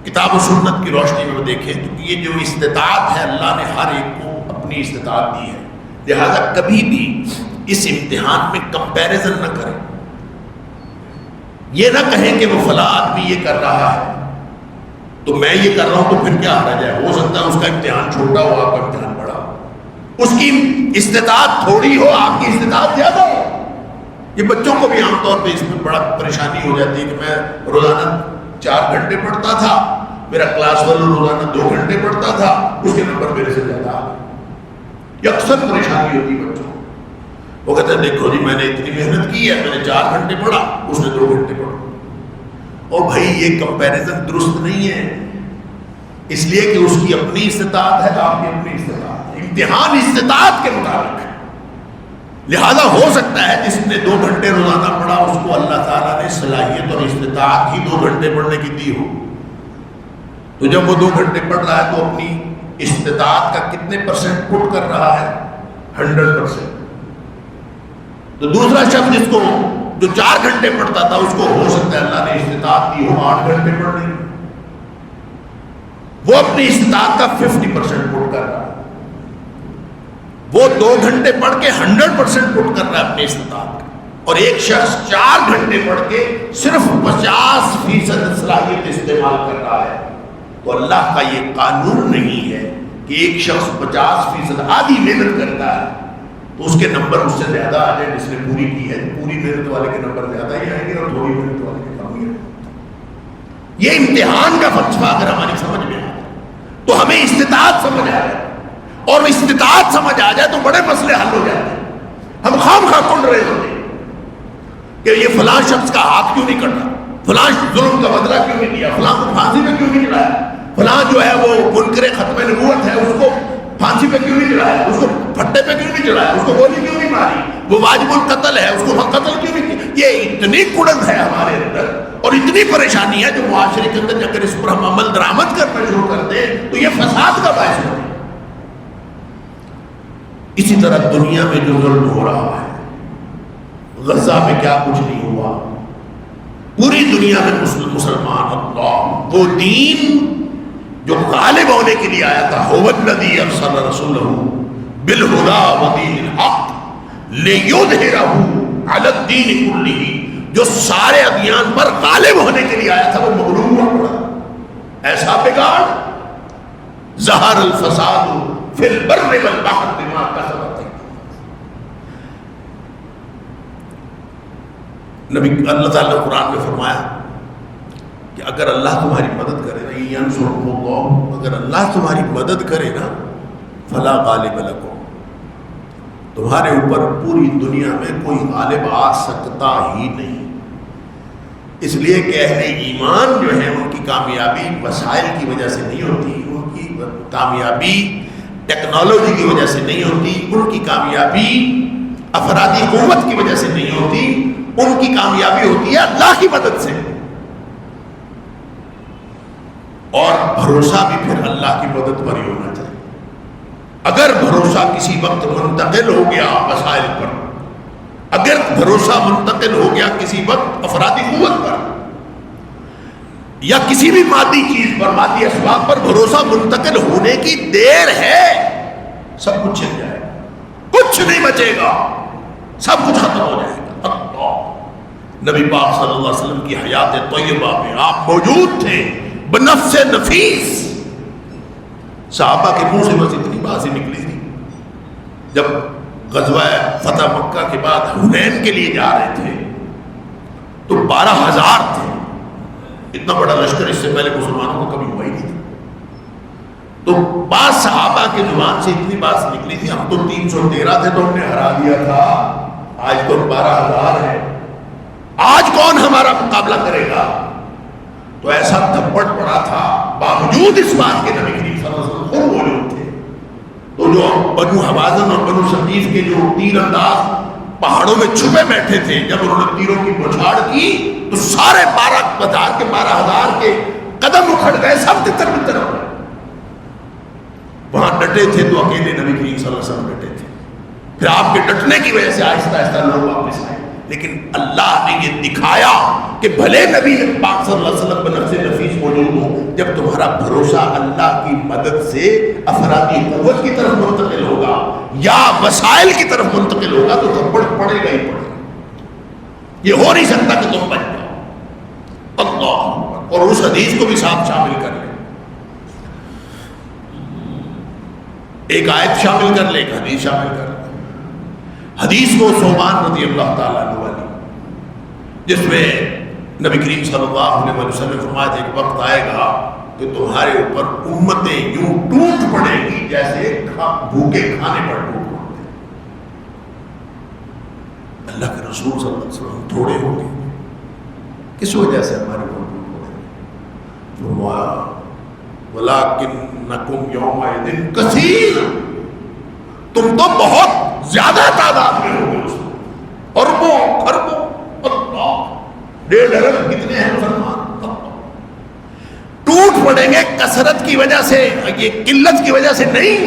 کتاب و سنت کی روشنی میں دیکھیں تو یہ جو استطاعت ہے اللہ نے ہر ایک کو اپنی استطاعت دی ہے، لہذا کبھی بھی اس امتحان میں کمپیریزن نہ کریں، یہ نہ کہیں کہ وہ فلاں آدمی یہ کر رہا ہے تو میں یہ کر رہا ہوں تو پھر کیا حرج ہے، ہو سکتا ہے اس کا امتحان چھوٹا ہو آپ کا امتحان بڑا ہو، اس کی استطاعت تھوڑی ہو آپ کی استطاعت زیادہ ہو۔ یہ بچوں کو بھی عام طور پہ اس میں بڑا پریشانی ہو جاتی ہے کہ میں روزانہ 4 گھنٹے پڑھتا تھا، میرا کلاس والا روزانہ 2 گھنٹے پڑھتا تھا، اس کے نمبر میرے سے زیادہ آ گئے۔ یہ اکثر پریشانی ہوتی ہے بچوں کو، وہ کہتے ہیں دیکھو جی میں نے اتنی محنت کی ہے، میں نے 4 گھنٹے پڑھا، اس نے 2 گھنٹے پڑھا۔ اور بھائی یہ کمپیریزن درست نہیں ہے، اس لیے کہ اس کی اپنی استطاعت ہے، آپ کی اپنی استطاعت ہے، امتحان استطاعت کے مطابق ہے، لہذا ہو سکتا ہے جس نے 2 گھنٹے روزانہ پڑھا اس کو اللہ تعالیٰ نے صلاحیت اور استطاعت ہی 2 گھنٹے پڑھنے کی دی ہو، تو جب وہ 2 گھنٹے پڑھ رہا ہے تو اپنی استطاعت کا کتنے % پٹ کر رہا ہے؟ 100%۔ تو دوسرا شخص جس کو جو 4 گھنٹے پڑھتا تھا اس کو ہو سکتا ہے اللہ نے استطاعت دی ہو 8 گھنٹے پڑھنے کی، وہ اپنی استطاعت کا 50% پٹ کر رہا ہے، وہ 2 گھنٹے پڑھ کے 100% پٹ کر رہا ہے اپنی استطاعت کا، اور ایک شخص 4 گھنٹے پڑھ کے صرف 50% صلاحیت استعمال کر رہا ہے۔ تو اللہ کا یہ قانون نہیں ہے کہ ایک شخص 50% آدھی محنت کرتا ہے تو اس کے نمبر اس سے زیادہ آ جائے جس نے پوری کی ہے، پوری محنت والے کے نمبر زیادہ ہی آئیں گے اور تھوڑی محنت والے کے کم ہی آئیں گے۔ یہ امتحان کا فلسفہ اگر ہماری سمجھ میں آ جائے تو ہمیں استطاعت سمجھ آ جائے، اور استطاعت سمجھ آ جائے تو بڑے مسئلے حل ہو جاتے ہیں۔ ہم خام خواہ کنڈ رہے ہوتے ہیں کہ یہ فلاں شخص کا ہاتھ کیوں نہیں کٹا، فلاں ظلم کا بدلہ کیوں نہیں دیا، فلاں کو پھانسی پہ کیوں نہیں چڑھایا، فلاں جو ہے وہ منکر ختم نبوت ہے اس کو پھانسی پہ کیوں نہیں چڑھایا، اس کو پھٹے پہ کیوں نہیں چڑھایا، اس کو گولی کیوں نہیں ماری، وہ واجب القتل ہے اس کو قتل کیوں نہیں کیا۔ یہ اتنی کڑن ہے ہمارے اندر اور اتنی پریشانی ہے جو معاشرے کے اندر اگر اس پر ہم عمل درآمد کرنا شروع کر دیں تو یہ فساد کا باعث بنے۔ اسی طرح دنیا میں جو ظلم ہو رہا ہے، غزہ میں کیا کچھ نہیں ہوا، پوری دنیا میں مسلمان اللہ وہ دین جو غالب ہونے کے لیے آیا تھا، هو الذی ارسل رسولہ بالہدی ودین الحق لیظہرہ علی الدین کلہ، جو سارے ادیان پر غالب ہونے کے لیے آیا تھا وہ مغلوب ہوا پڑا۔ ایسا بگاڑ ظہر الفساد فی البر والبحر بما کسبت نبی اللہ تعالیٰ نے قرآن میں فرمایا کہ اگر اللہ تمہاری مدد کرے نا، ینصرکم اللہ، اگر اللہ تمہاری مدد کرے نا، فلا غالب لکم، تمہارے اوپر پوری دنیا میں کوئی غالب آ سکتا ہی نہیں۔ اس لیے کہ اہل ایمان جو ہیں ان کی کامیابی وسائل کی وجہ سے نہیں ہوتی، ان کی کامیابی ٹیکنالوجی کی وجہ سے نہیں ہوتی، ان کی کامیابی افرادی قوت کی وجہ سے نہیں ہوتی، ان کی کامیابی ہوتی ہے اللہ کی مدد سے۔ اور بھروسہ بھی پھر اللہ کی مدد پر ہی ہونا چاہیے۔ اگر بھروسہ کسی وقت منتقل ہو گیا وسائل پر، اگر بھروسہ منتقل ہو گیا کسی وقت افرادی قوت پر یا کسی بھی مادی چیز پر، مادی اسباب پر بھروسہ منتقل ہونے کی دیر ہے، سب کچھ چل جائے گا، کچھ نہیں بچے گا، سب کچھ ختم ہو جائے گا۔ اللہ نبی پاک صلی اللہ علیہ وسلم کی حیات طیبہ میں آپ موجود تھے، بنفس نفیس، صحابہ کے منہ سے بس اتنی باتیں نکلی تھی، جب غزوہ فتح مکہ کے بعد حنین کے لیے جا رہے تھے تو 12,000 تھے. اتنا بڑا لشکر اس سے پہلے مسلمانوں کو کبھی ہوا ہی نہیں تھا. تو بعض صحابہ کے زبان سے اتنی بات نکلی تھی ہم تو 313 تھے تو ہم نے ہرا دیا تھا, آج تو 12,000 ہے, آج کون ہمارا مقابلہ کرے گا. تو ایسا تھپڑ پڑا تھا, باوجود اس بات کے نبی کریم صلی اللہ علیہ وسلم خود موجود تھے. تو جو بنو حوازن اور بنو ثقیف کے جو تیر انداز پہاڑوں میں چھپے بیٹھے تھے, جب انہوں نے تیروں کی بوچھاڑ کی تو سارے 12,000 کے قدم اکھڑ گئے, سب تتر بتر ہو گئے. وہاں ڈٹے تھے تو اکیلے نبی کریم صلی اللہ علیہ وسلم ڈٹے تھے. پھر آپ کے ڈٹنے کی وجہ سے آہستہ آہستہ لوگ واپس آئے. لیکن اللہ نے یہ دکھایا کہ بھلے نبی پاک صلی اللہ علیہ وسلم بنفس نفیس موجود ہو, جب تمہارا بھروسہ اللہ کی مدد سے افرادی قوت کی طرف منتقل ہوگا یا وسائل کی طرف منتقل ہوگا تو تھپڑ پڑے گا ہی پڑے گا. یہ ہو نہیں سکتا کہ تم بچ جاؤ. اللہ, اور اس حدیث کو بھی ساتھ شامل کر لیں, ایک آیت شامل کر لیں, ایک حدیث شامل کر لیں. حدیث کو ثوبان رضی اللہ تعالیٰ عنہ والی, جس میں نبی کریم صلی اللہ علیہ وسلم فرمایا تھا ایک وقت آئے گا کہ تمہارے اوپر امتیں یوں ٹوٹ پڑے گی جیسے بھوکے کھانے پر ٹوٹ پڑتے. اللہ کے رسول صلی اللہ علیہ وسلم تھوڑے ہوں گے, کس وجہ سے ہمارے اوپر ٹوٹ پڑے گے. فرمایا وَلَٰكِنَّكُمْ يَوْمَئِذٍ كَثِيرٌ, تم تو بہت زیادہ تعداد میں ہو گئے اس میں, اربوں خربوں. اللہ, 1.5 ارب کتنے ہیں مسلمان. ٹوٹ پڑیں گے کثرت کی وجہ سے, یہ قلت کی وجہ سے نہیں.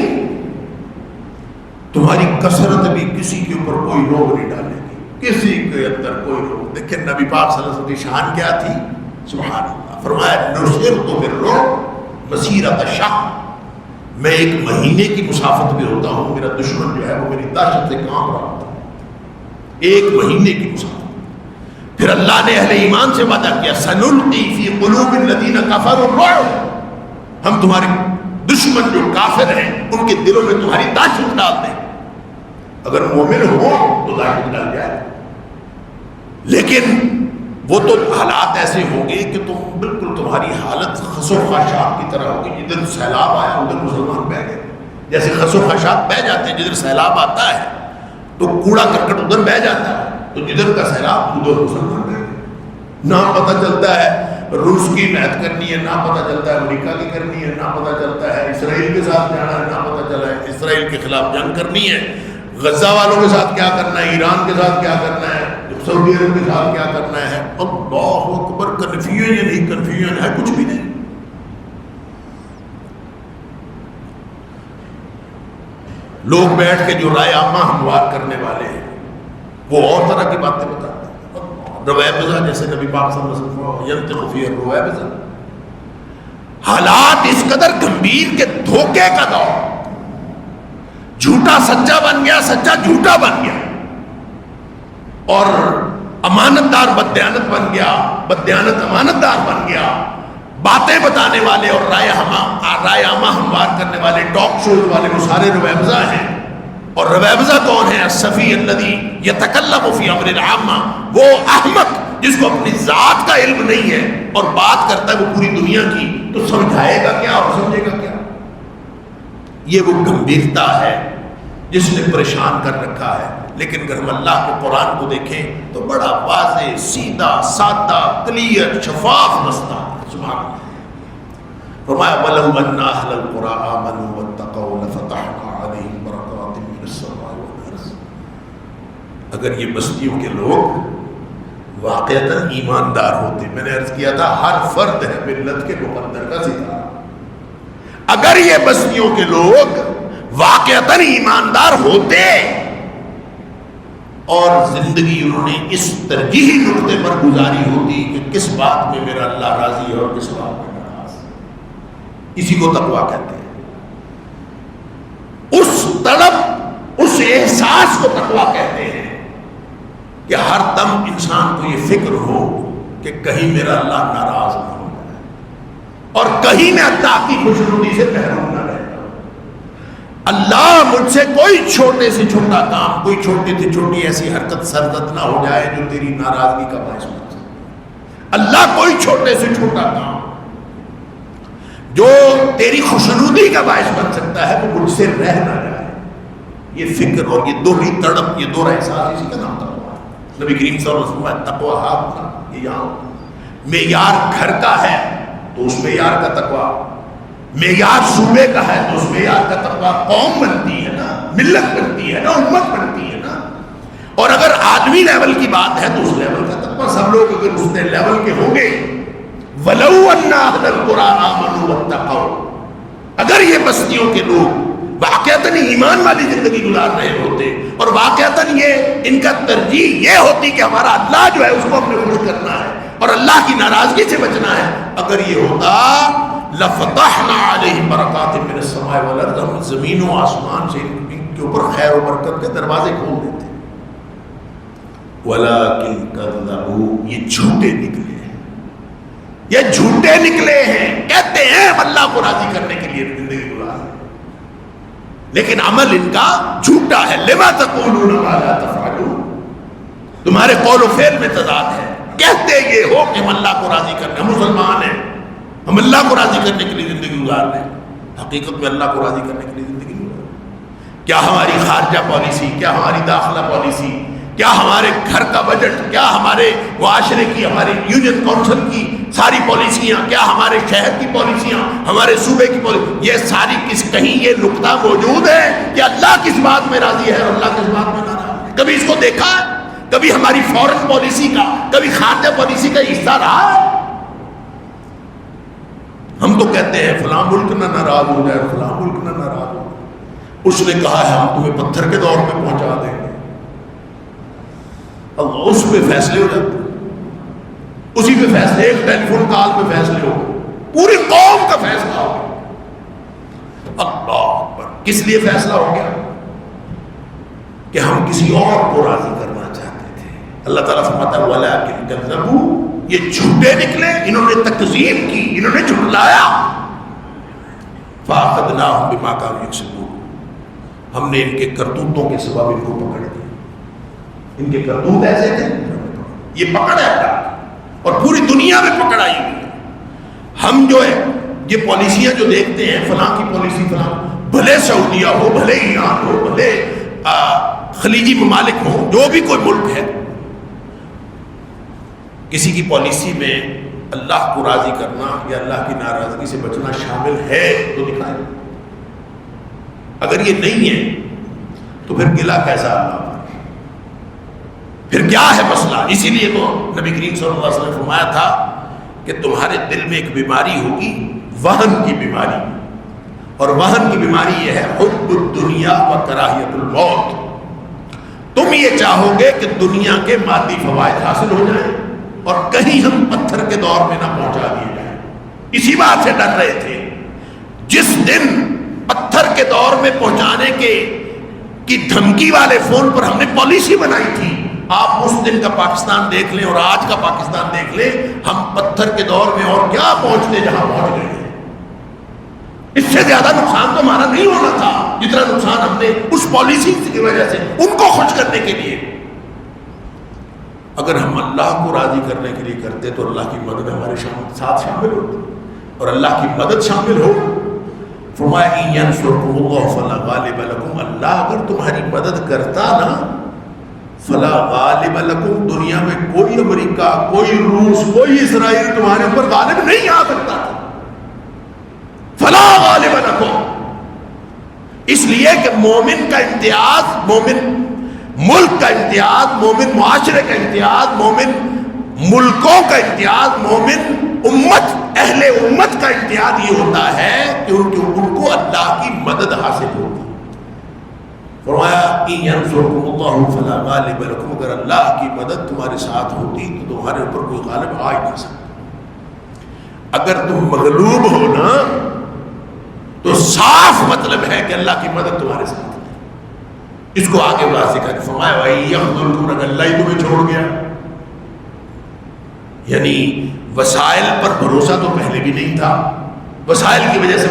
تمہاری کثرت بھی کسی کے اوپر کوئی روگ نہیں ڈالے گی, کسی کے اندر کوئی روگ. دیکھیں نبی پاک صلی اللہ علیہ وسلم کی شان کیا تھی, سبحان اللہ. فرمایا نصرت بالرعب مسیرۃ شہر, میں 1 مہینے کی مسافت میں ہوتا ہوں, میرا دشمن جو ہے وہ میری دہشت سے کانپ رہا ہوتا ہے. 1 مہینے کی مسافت. پھر اللہ نے اہل ایمان سے وعدہ کیا سنلقی فی قلوب الذین کفروا الرعب, ہم تمہارے دشمن جو کافر ہیں ان کے دلوں میں تمہاری دہشت ڈال دیں. اگر مومن ہو تو دہشت ڈال جائے, لیکن وہ تو حالات ایسے ہوں گے کہ تم بالکل تمہاری حالت خس و خاشاک کی طرح ہوگی. جدھر سیلاب آیا ادھر مسلمان بہ گئے, جیسے خس و خاشاک بہ جاتے ہیں, جدھر سیلاب آتا ہے تو کوڑا کرکٹ ادھر بہ جاتا ہے, تو جدھر کا سیلاب ادھر مسلمان بہ گئے. نہ پتہ چلتا ہے روس کی میعاد کرنی ہے, نہ پتہ چلتا ہے امریکہ کی کرنی ہے, نہ پتہ چلتا ہے اسرائیل کے ساتھ جانا ہے, نہ پتہ چلا ہے اسرائیل کے خلاف جنگ کرنی ہے, غزہ والوں کے ساتھ کیا کرنا ہے, ایران کے ساتھ کیا کرنا ہے, سعودی عرب کے ساتھ کیا کرنا ہے. اللہ اکبر, کنفیوژن ہی کنفیوژن ہے, کچھ بھی نہیں. لوگ بیٹھ کے جو رائے عامہ ہموار کرنے والے ہیں وہ اور طرح کی باتیں بتاتے ہیں. رویبضہ جیسے نبی پاک صلی اللہ علیہ وسلم ینطق فی الرویبضہ, حالات اس قدر گمبھیر کے دھوکے کا دور, جھوٹا سچا بن گیا, سچا جھوٹا بن گیا, اور امانت دار بددیانت بن گیا, بددیانت امانت دار بن گیا. باتیں بتانے والے اور رائے عامہ ہموار کرنے والے ٹاک شوز والے وہ سارے رویبضہ ہیں. اور رویبضہ کون ہے؟ الصفی الذی یتکلم فی امر العامہ, وہ احمق جس کو اپنی ذات کا علم نہیں ہے اور بات کرتا ہے وہ پوری دنیا کی, تو سمجھائے گا کیا اور سمجھے گا کیا. یہ وہ گمبھیرتا ہے جس نے پریشان کر رکھا ہے. لیکن اگر ہم اللہ کے قرآن کو دیکھیں تو بڑا واضح, سیدھا, سادہ, کلیئر, شفاف رستہ ہے. سبحان اللہ. فرمایا وَلَوْ أَنَّ أَهْلَ الْقُرَىٰ آمَنُوا وَاتَّقَوْا لَفَتَحْنَا عَلَيْهِمْ بَرَكَاتٍ مِّنَ السَّمَاءِ وَالْأَرْضِ. اگر یہ بستیوں کے لوگ واقعتاً ایماندار ہوتے, میں نے عرض کیا تھا ہر فرد ہے ملت کے مقدر کا ستارہ, اگر یہ بستیوں کے لوگ واقعتاً ایماندار ہوتے اور زندگی انہوں نے اس ترجیحی نقطے پر گزاری ہوتی کہ کس بات میں میرا اللہ راضی ہے اور کس بات میں ناراض, اسی کو تقویٰ کہتے ہیں. اس طلب, اس احساس کو تقویٰ کہتے ہیں کہ ہر دم انسان کو یہ فکر ہو کہ کہیں میرا اللہ ناراض نہ ہو جائے اور کہیں میں اللہ کی خوشنودی سے محروم نہ رہ جاؤں. اللہ مجھ سے کوئی چھوٹے سے چھوٹا کام، کوئی چھوٹی سے چھوٹی ایسی حرکت سرزد نہ ہو جائے جو تیری ناراضگی کا باعث بن سکے۔ اللہ کوئی چھوٹے سے چھوٹا کام جو تیری خوشنودی کا باعث بن سکتا ہے وہ مجھ سے رہ نہ جائے۔ یہ فکر اور یہ دوہری تڑپ، یہ دوہرا احساس، اسی کا نام تقویٰ ہے۔ نبی کریم صلی اللہ علیہ وسلم تقویٰ ہاتھ کا یہ یہاں معیار گھر کا ہے تو اس معیار کا تقویٰ، معیار صوبے کا ہے تو اس معیار کا تقویٰ قوم بنتی ہے نا، ملت بنتی ہے نا، امت بنتی ہے نا۔ اور اگر آدمی لیول کی بات ہے تو اس لیول کا تقویٰ سب لوگ اگر اس لیول کے ہوں گے، وَلَوْ أَنَّ أَهْلَ الْقُرَىٰ آمَنُوا وَاتَّقَوْا، اگر یہ بستیوں کے لوگ واقعتاً ایمان والی زندگی گزار رہے ہوتے اور واقعتاً یہ ان کا ترجیح یہ ہوتی کہ ہمارا اللہ جو ہے اس کو اپنے خوش کرنا ہے اور اللہ کی ناراضگی سے بچنا ہے، اگر یہ ہوتا لَفَتَحْنَا عَلَيْهِمْ بَرَكَاتٍ مِّنَ السَّمَاءِ وَالْأَرْضِ، ہم زمین و آسمان سے ان کے اوپر خیر و برکت کے دروازے کھول دیتے۔ وَلَٰكِن كَذَّبُوا، یہ جھوٹے نکلے ہیں، یہ جھوٹے نکلے ہیں، کہتے ہیں ہم اللہ کو راضی کرنے کے لیے زندگی گزار رہے ہیں لیکن عمل ان کا جھوٹا ہے۔ لِمَا تَقُولُونَ مَا لَا تَفْعَلُونَ، تمہارے قول و فعل میں تضاد ہے۔ کہتے یہ ہو کہ ہم اللہ کو راضی کرنے، ہم مسلمان ہیں، ہم اللہ کو راضی کرنے کے لیے زندگی گزار رہے ہیں، حقیقت میں اللہ کو راضی کرنے کے لیے زندگی گزار رہے ہیں۔ کیا ہماری خارجہ پالیسی، کیا ہماری داخلہ پالیسی، کیا ہمارے گھر کا بجٹ، کیا ہمارے معاشرے کی، ہماری یونین کونسل کی ساری پالیسیاں، کیا ہمارے شہر کی پالیسیاں، ہمارے صوبے کی پالیسی، یہ ساری کہیں یہ نقطہ موجود ہے کہ اللہ کس بات میں راضی ہے اور اللہ کس بات میں ناراض ہے؟ کبھی اس کو دیکھا ہے؟ کبھی ہماری فورن پالیسی کا، کبھی خارجہ پالیسی کا حصہ رہا ہے؟ ہم تو کہتے ہیں فلاں ملک نہ ناراض ہو جائے، فلاں ملک نہ ناراض ہو جائے، اس نے کہا ہے ہم تمہیں پتھر کے دور میں پہنچا دیں گے، اللہ اس پہ فیصلے ہو جاتے ہیں، اسی پہ فیصلے، ایک ٹیلی فون کال پہ فیصلے ہو گئے، پوری قوم کا فیصلہ ہو گیا۔ اللہ اکبر، کس لیے فیصلہ ہو گیا؟ کہ ہم کسی اور کو راضی کرنا چاہتے تھے۔ اللہ تعالیٰ فرماتا ہے وَلَٰكِن كَذَّبُوا، یہ جھوٹے نکلے، انہوں نے تکذیب کی، انہوں نے جھٹلایا۔ فَأَخَذْنَاهُمْ بِمَا كَانُوا يَكْسِبُونَ، ہم نے ان کے کرتوتوں کے سبب ان کو پکڑ لیا۔ ان کے کرتوت ایسے تھے، یہ پکڑ ہے اللہ، اور پوری دنیا میں پکڑ آئی ہوئی ہے۔ ہم جو ہے یہ پالیسیاں جو دیکھتے ہیں، فلاں کی پالیسی فلاں، بھلے سعودیہ ہو، بھلے ایران ہو، بھلے خلیجی ممالک ہوں، جو بھی کوئی ملک ہے، کسی کی پالیسی میں اللہ کو راضی کرنا یا اللہ کی ناراضگی سے بچنا شامل ہے تو دکھائے، اگر یہ نہیں ہے تو پھر گلہ کیسا اللہ پر؟ پھر کیا ہے مسئلہ؟ اسی لیے تو نبی کریم صلی اللہ علیہ وسلم نے فرمایا تھا کہ تمہارے دل میں ایک بیماری ہوگی، وہن کی بیماری، اور وہن کی بیماری یہ ہے حب الدنیا و کراہیت الموت۔ تم یہ چاہو گے کہ دنیا کے مادی فوائد حاصل ہو جائیں اور کہیں ہم پتھر کے دور میں نہ پہنچا دیے جائیں۔ اسی بات سے ڈر رہے تھے، جس دن پتھر کے دور میں پہنچانے کی دھمکی والے فون پر ہم نے پالیسی بنائی تھی، آپ اس دن کا پاکستان دیکھ لیں اور آج کا پاکستان دیکھ لیں، ہم پتھر کے دور میں اور کیا پہنچتے جہاں پہنچ گئے ہیں۔ اس سے زیادہ نقصان تو ہمارا نہیں ہونا تھا جتنا نقصان ہم نے اس پالیسی کی وجہ سے ان کو خوش کرنے کے لیے۔ اگر ہم اللہ کو راضی کرنے کے لیے کرتے تو اللہ کی مدد ہمارے ساتھ شامل ہوتی، اور اللہ کی مدد شامل ہو، فرمایا ان ینصرکم اللہ فلا غالب لکم، اللہ اگر تمہاری مدد کرتا نا، فلا غالب لکم، دنیا میں کوئی امریکہ، کوئی روس، کوئی اسرائیل تمہارے اوپر غالب نہیں آ سکتا تھا۔ فلا غالب لکم، اس لیے کہ مومن کا امتیاز، مومن ملک کا امتیاز، مومن معاشرے کا امتیاز، مومن ملکوں کا امتیاز، مومن امت، اہل امت کا امتیاز یہ ہوتا ہے کہ ان کو اللہ کی مدد حاصل ہوتی۔ فرمایا ان ینصرکم اللہ فلا غالب لکم، اگر اللہ کی مدد تمہارے ساتھ ہوتی تو تمہارے اوپر کوئی غالب آ ہی نہیں سکتا۔ اگر تم مغلوب ہو نا تو صاف مطلب ہے کہ اللہ کی مدد تمہارے ساتھ ہے۔ اس کو آگے واضح کر فرمایا بھائی یخذلکم، اگر اللہ ہی تمہیں چھوڑ گیا، یعنی وسائل پر بھروسہ تو پہلے بھی نہیں تھا، وسائل کی وجہ سے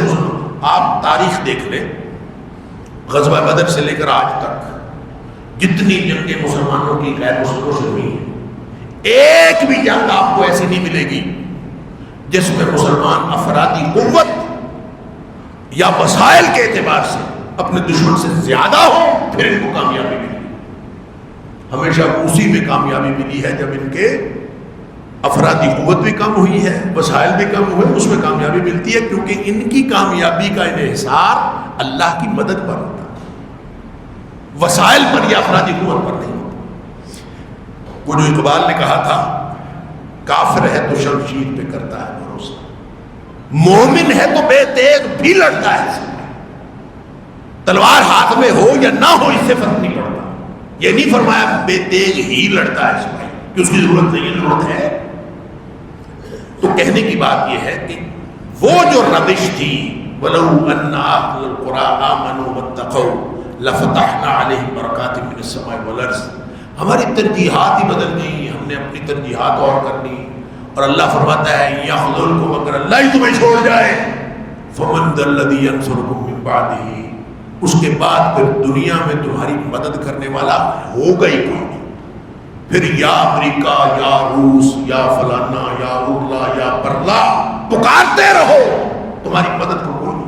آپ تاریخ دیکھ لیں، غزوہ بدر سے لے کر آج تک جتنی جنگیں مسلمانوں کی غیر مسلموں سے ہوئی ہیں، ایک بھی جنگ آپ کو ایسی نہیں ملے گی جس میں مسلمان افرادی قوت یا وسائل کے اعتبار سے اپنے دشمن سے زیادہ ہو پھر ان کو کامیابی ملی۔ ہمیشہ اسی میں کامیابی ملی ہے جب ان کے افرادی قوت بھی کم ہوئی ہے، وسائل بھی کم ہوئے، اس میں کامیابی ملتی ہے، کیونکہ ان کی کامیابی کا انحصار اللہ کی مدد پر ہوتا ہے، وسائل پر یا افرادی قوت پر نہیں ہوتا۔ وہ جو اقبال نے کہا تھا، کافر ہے تو شمشیر پہ کرتا ہے بھروسہ، مومن ہے تو بے تیغ بھی لڑتا ہے، تلوار ہاتھ میں ہو یا نہ ہو اس سے فرق نہیں پڑتا۔ یہ نہیں فرمایا بے تیغ ہی لڑتا ہے سپاہی، کہ اس کی ضرورت نہیں ہے، ضرورت ہے۔ تو کہنے کی بات یہ ہے کہ وہ جو روش تھی وَلَوْ أَنَّ أَهْلَ الْقُرَىٰ آمَنُوا وَاتَّقَوْا لَفَتَحْنَا عَلَيْهِمْ بَرَكَاتٍ مِّنَ السَّمَاءِ وَالْأَرْضِ، ہماری ترجیحات ہی بدل گئی، ہم نے اپنی ترجیحات اور کر لی، اور اللہ فرماتا ہے يَخْذُلْكُمْ، اگر اللہ ہی تمہیں چھوڑ جائے، فَمَنْ ذَا الَّذِي يَنصُرُكُم مِّن بَعْدِهِ، اس کے بعد پھر دنیا میں تمہاری مدد کرنے والا ہوگا ہی کوئی نہیں۔ پھر یا امریکہ یا روس یا فلانا یا اورلا یا پرلا پکارتے رہو، تمہاری مدد کو کوئی نہیں۔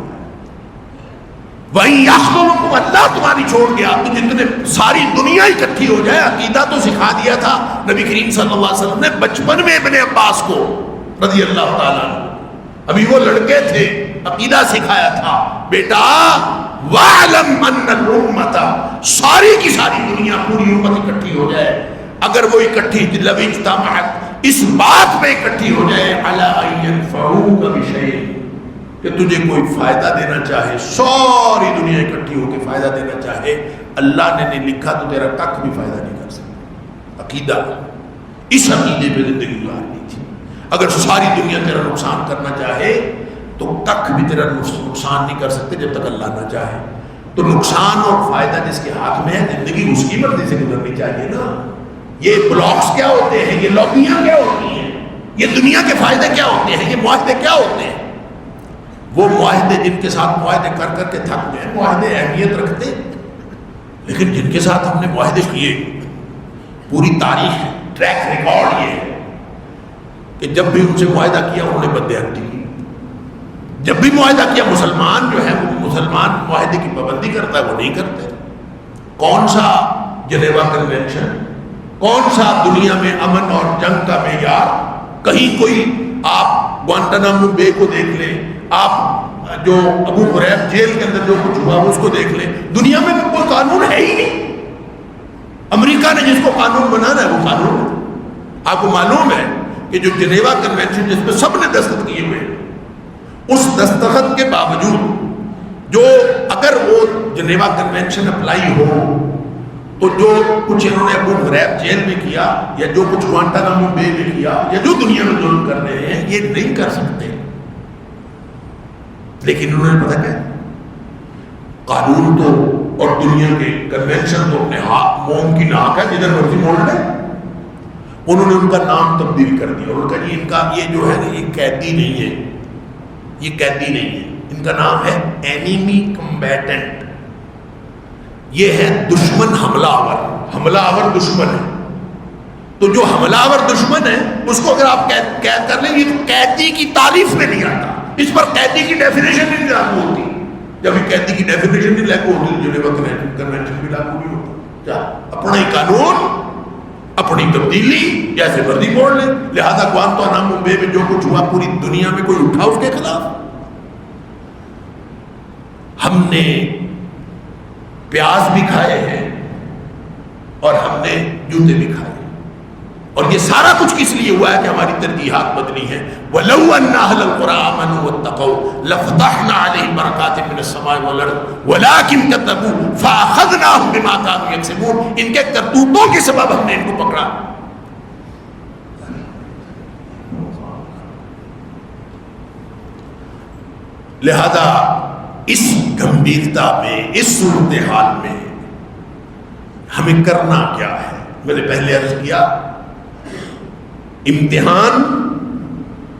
وہیں یخذلکم، اللہ تمہاری چھوڑ گیا تو جتنے ساری دنیا اکٹھی ہو جائے۔ عقیدہ تو سکھا دیا تھا نبی کریم صلی اللہ علیہ وسلم نے بچپن میں ابن عباس کو رضی اللہ تعالیٰ عنہ، ابھی وہ لڑکے تھے، عقیدہ سکھایا تھا، بیٹا وَاعْلَمْ أَنَّ الْأُمَّةَ، ساری کی ساری دنیا پوری امت اکٹھی ہو جائے، اگر وہ اکٹھی لَوْ اجْتَمَعَتْ، اس بات پہ اکٹھی ہو جائے عَلَىٰ أَن يَنفَعُوكَ بِشَيْءٍ، کہ تجھے کوئی فائدہ دینا چاہے، ساری دنیا اکٹھی ہو کے فائدہ دینا چاہے، اللہ نے نہیں لکھا تو تیرا کک بھی فائدہ نہیں کر سکتا۔ عقیدہ، اس عقیدے پہ زندگی گزارنی تھی۔ اگر ساری دنیا تیرا نقصان کرنا چاہے تو تک بھی تیرا نقصان نہیں کر سکتے جب تک اللہ نہ چاہے۔ تو نقصان اور فائدہ جس کے ہاتھ میں ہے، زندگی اس کی مرضی سے گزرنی چاہیے نا۔ یہ بلاکس کیا ہوتے ہیں، یہ لابیاں کیا ہوتی ہیں، یہ دنیا کے فائدے کیا ہوتے ہیں، یہ معاہدے کیا ہوتے ہیں؟ وہ معاہدے جن کے ساتھ معاہدے کر کر کے تھک گئے، معاہدے اہمیت رکھتے، لیکن جن کے ساتھ ہم نے معاہدے کیے، پوری تاریخ ٹریک ریکارڈ یہ ہے کہ جب بھی ان سے معاہدہ کیا انہوں نے بددہنتی کی، جب بھی معاہدہ کیا مسلمان جو ہے وہ مسلمان معاہدے کی پابندی کرتا ہے، وہ نہیں کرتے۔ کون سا جنیوا کنونشن، کون سا دنیا میں امن اور جنگ کا معیار؟ کہیں کوئی آپ گوانٹانامو بے کو دیکھ لیں، آپ جو ابو غریب جیل کے اندر جو کچھ ہوا اس کو دیکھ لیں، دنیا میں کوئی قانون ہے ہی نہیں۔ امریکہ نے جس کو قانون بنانا ہے وہ قانون ہے۔ آپ کو معلوم ہے کہ جو جنیوا کنونشن جس پہ سب نے دستخط کیے ہوئے، اس دستخط کے باوجود جو اگر وہ جنیوا کنونشن اپلائی ہو تو جو کچھ انہوں نے ابو غریب جیل میں کیا یا جو کچھ گوانٹانامو بے میں کیا یا جو دنیا میں ظلم کر رہے ہیں، یہ نہیں کر سکتے۔ لیکن انہوں نے پتہ کیا، قانون تو اور دنیا کے کنونشن تو اپنے ہاتھ موم کی ناک ہے، جدھر مرضی موڑ لے۔ انہوں نے ان کا نام تبدیل کر دیا، انہوں نے کہا ان کا یہ جو ہے نا یہ قیدی نہیں ہے، یہ قیدی نہیں ہے، ان کا نام ہے اینیمی کمبیٹنٹ، یہ ہے دشمن حملہ آور، حملہ آور دشمن ہے۔ تو جو حملہ آور دشمن ہے اس کو اگر آپ قید کر لیں، یہ تو قیدی کی تعریف میں نہیں آتا، اس پر قیدی کی ڈیفینیشن نہیں لاگو ہوتی۔ جب قیدی کی ڈیفینیشن نہیں لاگو ہوتی جو جنیوا کنونشن بھی لاگو نہیں ہوتا۔ کیا اپنا ہی قانون، اپنی تبدیلی جیسے مرضی موڑ لیں۔ لہذا گوانتانامو بے میں جو کچھ ہوا پوری دنیا میں کوئی اٹھا اس کے خلاف؟ ہم نے پیاز بھی کھائے ہیں اور ہم نے جوتے بھی کھائے، اور یہ سارا کچھ کس لیے ہوا ہے کہ ہماری ترجیحات بدلی ہیں۔ وَلَوْ أَنَّ أَهْلَ الْقُرَىٰ آمَنُوا وَاتَّقَوْا لَفَتَحْنَا عَلَيْهِمْ بَرَكَاتٍ مِّنَ السَّمَاءِ وَالْأَرْضِ وَلَٰكِن كَذَّبُوا فَأَخَذْنَاهُم بِمَا كَانُوا يَكْسِبُونَ، ان کے کرتوتوں کے سبب ہم نے ان کو پکڑا۔ لہذا اس گمبھیرتا میں، اس صورتحال میں ہمیں کرنا کیا ہے؟ میں نے پہلے عرض کیا، امتحان،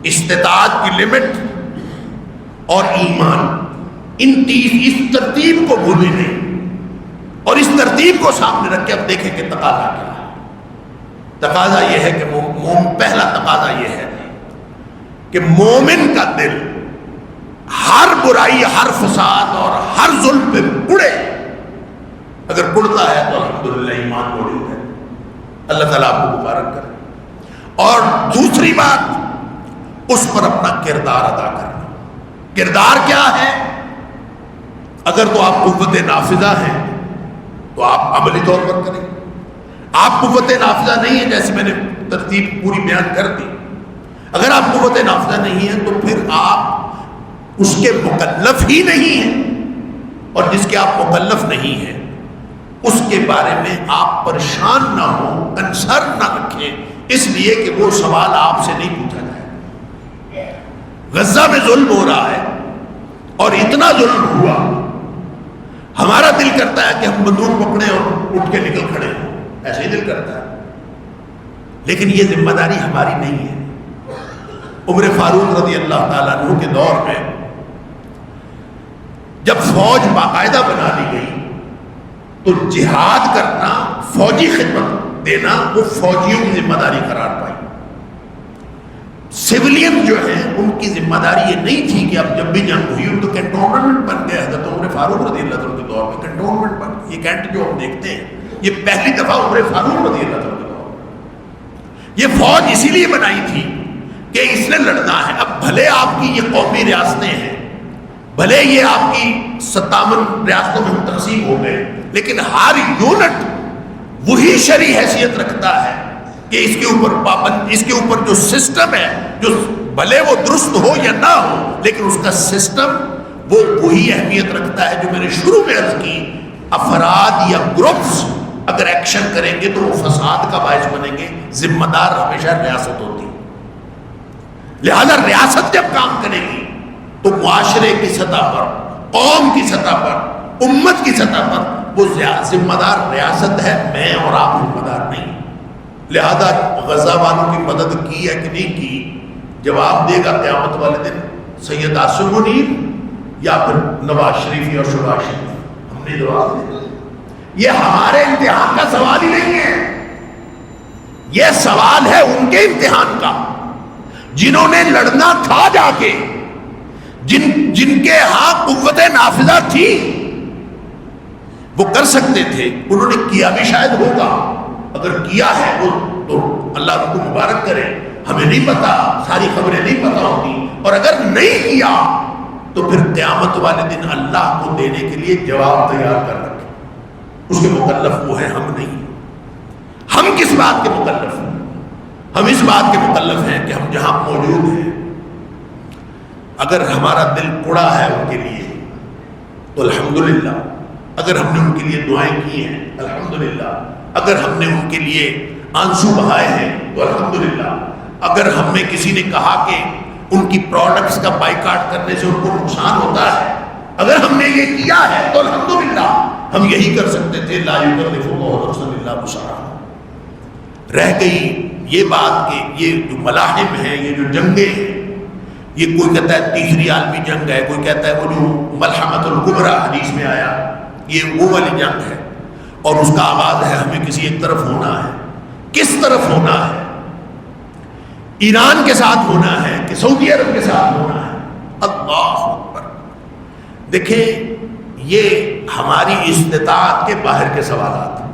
استطاعت کی لمٹ اور ایمان، ان اس ترتیب کو بھولے نہیں۔ ترتیب کو سامنے رکھ کے اب دیکھیں کہ تقاضا کیا ہے. تقاضا یہ ہے کہ پہلا تقاضا یہ ہے کہ مومن کا دل ہر برائی، ہر فساد اور ہر ظلم پہ اڑے. اگر اڑتا ہے تو الحمدللہ ایمان موجود ہے. اللہ تعالیٰ آپ کو مبارک کرے. اور دوسری بات، اس پر اپنا کردار ادا کرنا. کردار کیا ہے؟ اگر تو آپ قوت نافذہ ہیں تو آپ عملی طور پر کریں. آپ قوت نافذہ نہیں ہے، جیسے میں نے ترتیب پوری بیان کر دی. اگر آپ قوت نافذہ نہیں ہیں تو پھر آپ اس کے مکلف ہی نہیں ہیں، اور جس کے آپ مکلف نہیں ہیں اس کے بارے میں آپ پریشان نہ ہوں، کنسرن نہ رکھیں، اس لیے کہ وہ سوال آپ سے نہیں پوچھا جائے. غزہ میں ظلم ہو رہا ہے اور اتنا ظلم ہوا، ہمارا دل کرتا ہے کہ ہم بندوق پکڑیں اور اٹھ کے نکل کھڑے ہوں، ایسے ہی دل کرتا ہے. لیکن یہ ذمہ داری ہماری نہیں ہے. عمر فاروق رضی اللہ تعالیٰ عنہ کے دور میں جب فوج باقاعدہ بنا دی گئی تو جہاد کرنا، فوجی خدمت دینا، وہ فوجیوں کی ذمہ داری قرار پائی. سویلین جو ہیں ان کی ذمہ داری یہ نہیں تھی کہ اب جب بھی جنگ ہوئی ان تو کنٹونمنٹ بن گئے. حضرت عمر فاروق رضی اللہ عنہ کے دور میں کنٹونمنٹ بن گئے. یہ کینٹ جو ہم دیکھتے ہیں یہ پہلی دفعہ عمر فاروق رضی اللہ عنہ کے دور میں. یہ فوج اسی لیے بنائی تھی کہ اس نے لڑنا ہے. اب بھلے آپ کی یہ قومی ریاستیں ہیں، بھلے یہ آپ کی 57 ریاستوں میں تقسیم ہو گئے، لیکن ہر یونٹ وہی شرعی حیثیت رکھتا ہے کہ اس کے اوپر پابند، اس کے اوپر جو سسٹم ہے، جو بھلے وہ درست ہو یا نہ ہو لیکن اس کا سسٹم وہ وہی اہمیت رکھتا ہے جو میں نے شروع میں عرض کی. افراد یا گروپس اگر ایکشن کریں گے تو وہ فساد کا باعث بنیں گے. ذمہ دار ہمیشہ ریاست ہوتی ہے. لہذا ریاست جب کام کرے گی تو معاشرے کی سطح پر، قوم کی سطح پر، امت کی سطح پر وہ ذمہ دار ریاست ہے، میں اور آپ ذمہ دار نہیں. لہذا غزہ والوں کی مدد کی ہے کہ نہیں کی، جواب دے گا قیامت والے دن سید عاصم منیر یا پھر نواز شریف اور شہباز شریف. ہم نے جواب دے. یہ ہمارے امتحان کا سوال ہی نہیں ہے، یہ سوال ہے ان کے امتحان کا جنہوں نے لڑنا تھا جا کے، جن کے ہاں قوت نافذہ تھی. وہ کر سکتے تھے، انہوں نے کیا بھی شاید ہوگا. اگر کیا ہے وہ تو اللہ ان کو مبارک کرے. ہمیں نہیں پتا، ساری خبریں نہیں پتا ہوتی. اور اگر نہیں کیا تو پھر قیامت والے دن اللہ کو دینے کے لیے جواب تیار کر رکھے. اس کے مکلف وہ ہیں، ہم نہیں. ہم کس بات کے مکلف ہیں؟ ہم اس بات کے مکلف ہیں کہ ہم جہاں موجود ہیں اگر ہمارا دل کڑا ہے ان کے لیے تو الحمدللہ. اگر ہم نے ان کے لیے دعائیں کی ہیں الحمدللہ. اگر ہم نے ان کے لیے آنسو بہائے ہیں تو الحمدللہ. اگر ہم نے کسی نے کہا کہ ان کی پروڈکٹس کا بائیکاٹ کرنے سے ان کو نقصان ہوتا ہے، اگر ہم نے یہ کیا ہے تو الحمدللہ. ہم یہی کر سکتے تھے، لا یکلف اللہ نفسا الا وسعہا. رہ گئی یہ بات کہ یہ جو ملاحم ہیں، یہ جو جنگیں ہیں، یہ کوئی کہتا ہے تیسری عالمی جنگ ہے، کوئی کہتا ہے وہ جو ملحمۃ الکبریٰ حدیث میں آیا یہ وہ والی جنگ ہے اور اس کا آغاز ہے ہمیں کسی ایک طرف ہونا ہے. کس طرف ہونا ہے؟ ایران کے ساتھ ہونا ہے کہ سعودی عرب کے ساتھ ہونا ہے؟ اللہ اکبر. دیکھیں یہ ہماری استطاعت کے باہر کے سوالات ہیں.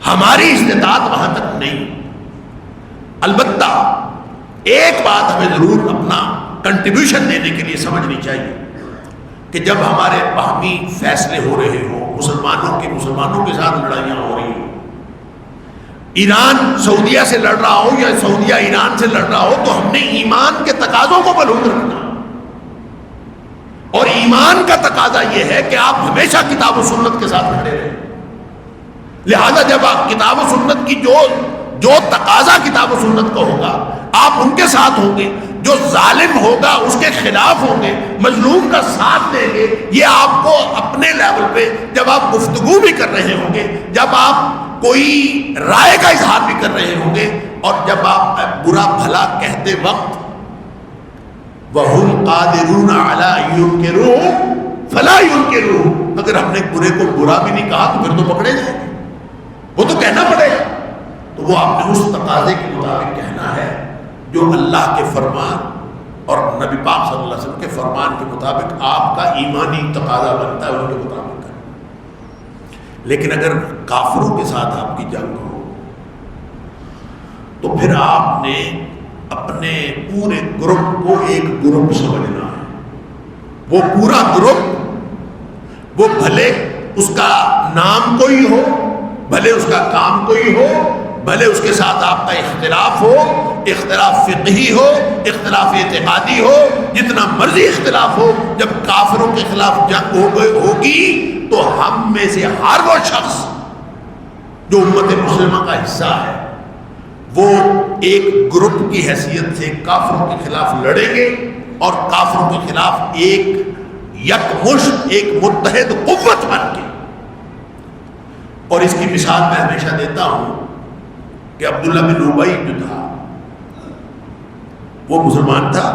ہماری استطاعت وہاں تک نہیں. البتہ ایک بات ہمیں ضرور اپنا کنٹریبیوشن دینے کے لیے سمجھنی چاہیے کہ جب ہمارے باہمی فیصلے ہو رہے ہوں، مسلمانوں کے ساتھ لڑائیاں ہو رہی ہوں، ایران سعودیہ سے لڑ رہا ہو یا سعودیہ ایران سے لڑ رہا ہو، تو ہم نے ایمان کے تقاضوں کو بلند رکھنا. اور ایمان کا تقاضا یہ ہے کہ آپ ہمیشہ کتاب و سنت کے ساتھ کھڑے رہیں. لہذا جب آپ کتاب و سنت کی جو تقاضا کتاب و سنت کا ہوگا آپ ان کے ساتھ ہوں گے. جو ظالم ہوگا اس کے خلاف ہوں گے، مظلوم کا ساتھ دیں گے. یہ آپ کو اپنے لیول پہ جب آپ گفتگو بھی کر رہے ہوں گے، جب آپ کوئی رائے کا اظہار بھی کر رہے ہوں گے، اور جب آپ برا بھلا کہتے وقت وَهُمْ قَادِرُونَ عَلَىٰ أَن يُنكِرُوا فَلَا يُنكِرُوا، اگر ہم نے برے کو برا بھی نہیں کہا تو پھر تو پکڑے جائیں گے، وہ تو کہنا پڑے گا۔ تو وہ آپ نے اس تقاضے کے مطابق کہنا ہے جو اللہ کے فرمان اور نبی پاک صلی اللہ علیہ وسلم کے فرمان کے مطابق آپ کا ایمانی تقاضا بنتا ہے، ان کے مطابق کریں۔ لیکن اگر کافروں کے ساتھ آپ کی جنگ ہو تو پھر آپ نے اپنے پورے گروپ کو ایک گروپ سمجھنا ہے۔ وہ پورا گروپ، وہ بھلے اس کا نام کوئی ہو، بھلے اس کا کام کوئی ہو، بھلے اس کے ساتھ آپ کا اختلاف ہو، اختلاف فقہی ہو، اختلاف اعتقادی ہو، جتنا مرضی اختلاف ہو، جب کافروں کے خلاف جنگ ہوگی تو ہم میں سے ہر وہ شخص جو امت مسلمہ کا حصہ ہے وہ ایک گروپ کی حیثیت سے کافروں کے خلاف لڑیں گے، اور کافروں کے خلاف ایک یکمشت، ایک متحد قوت بن کے۔ اور اس کی مثال میں ہمیشہ دیتا ہوں کہ عبداللہ بن ابی جو تھا وہ مسلمان تھا،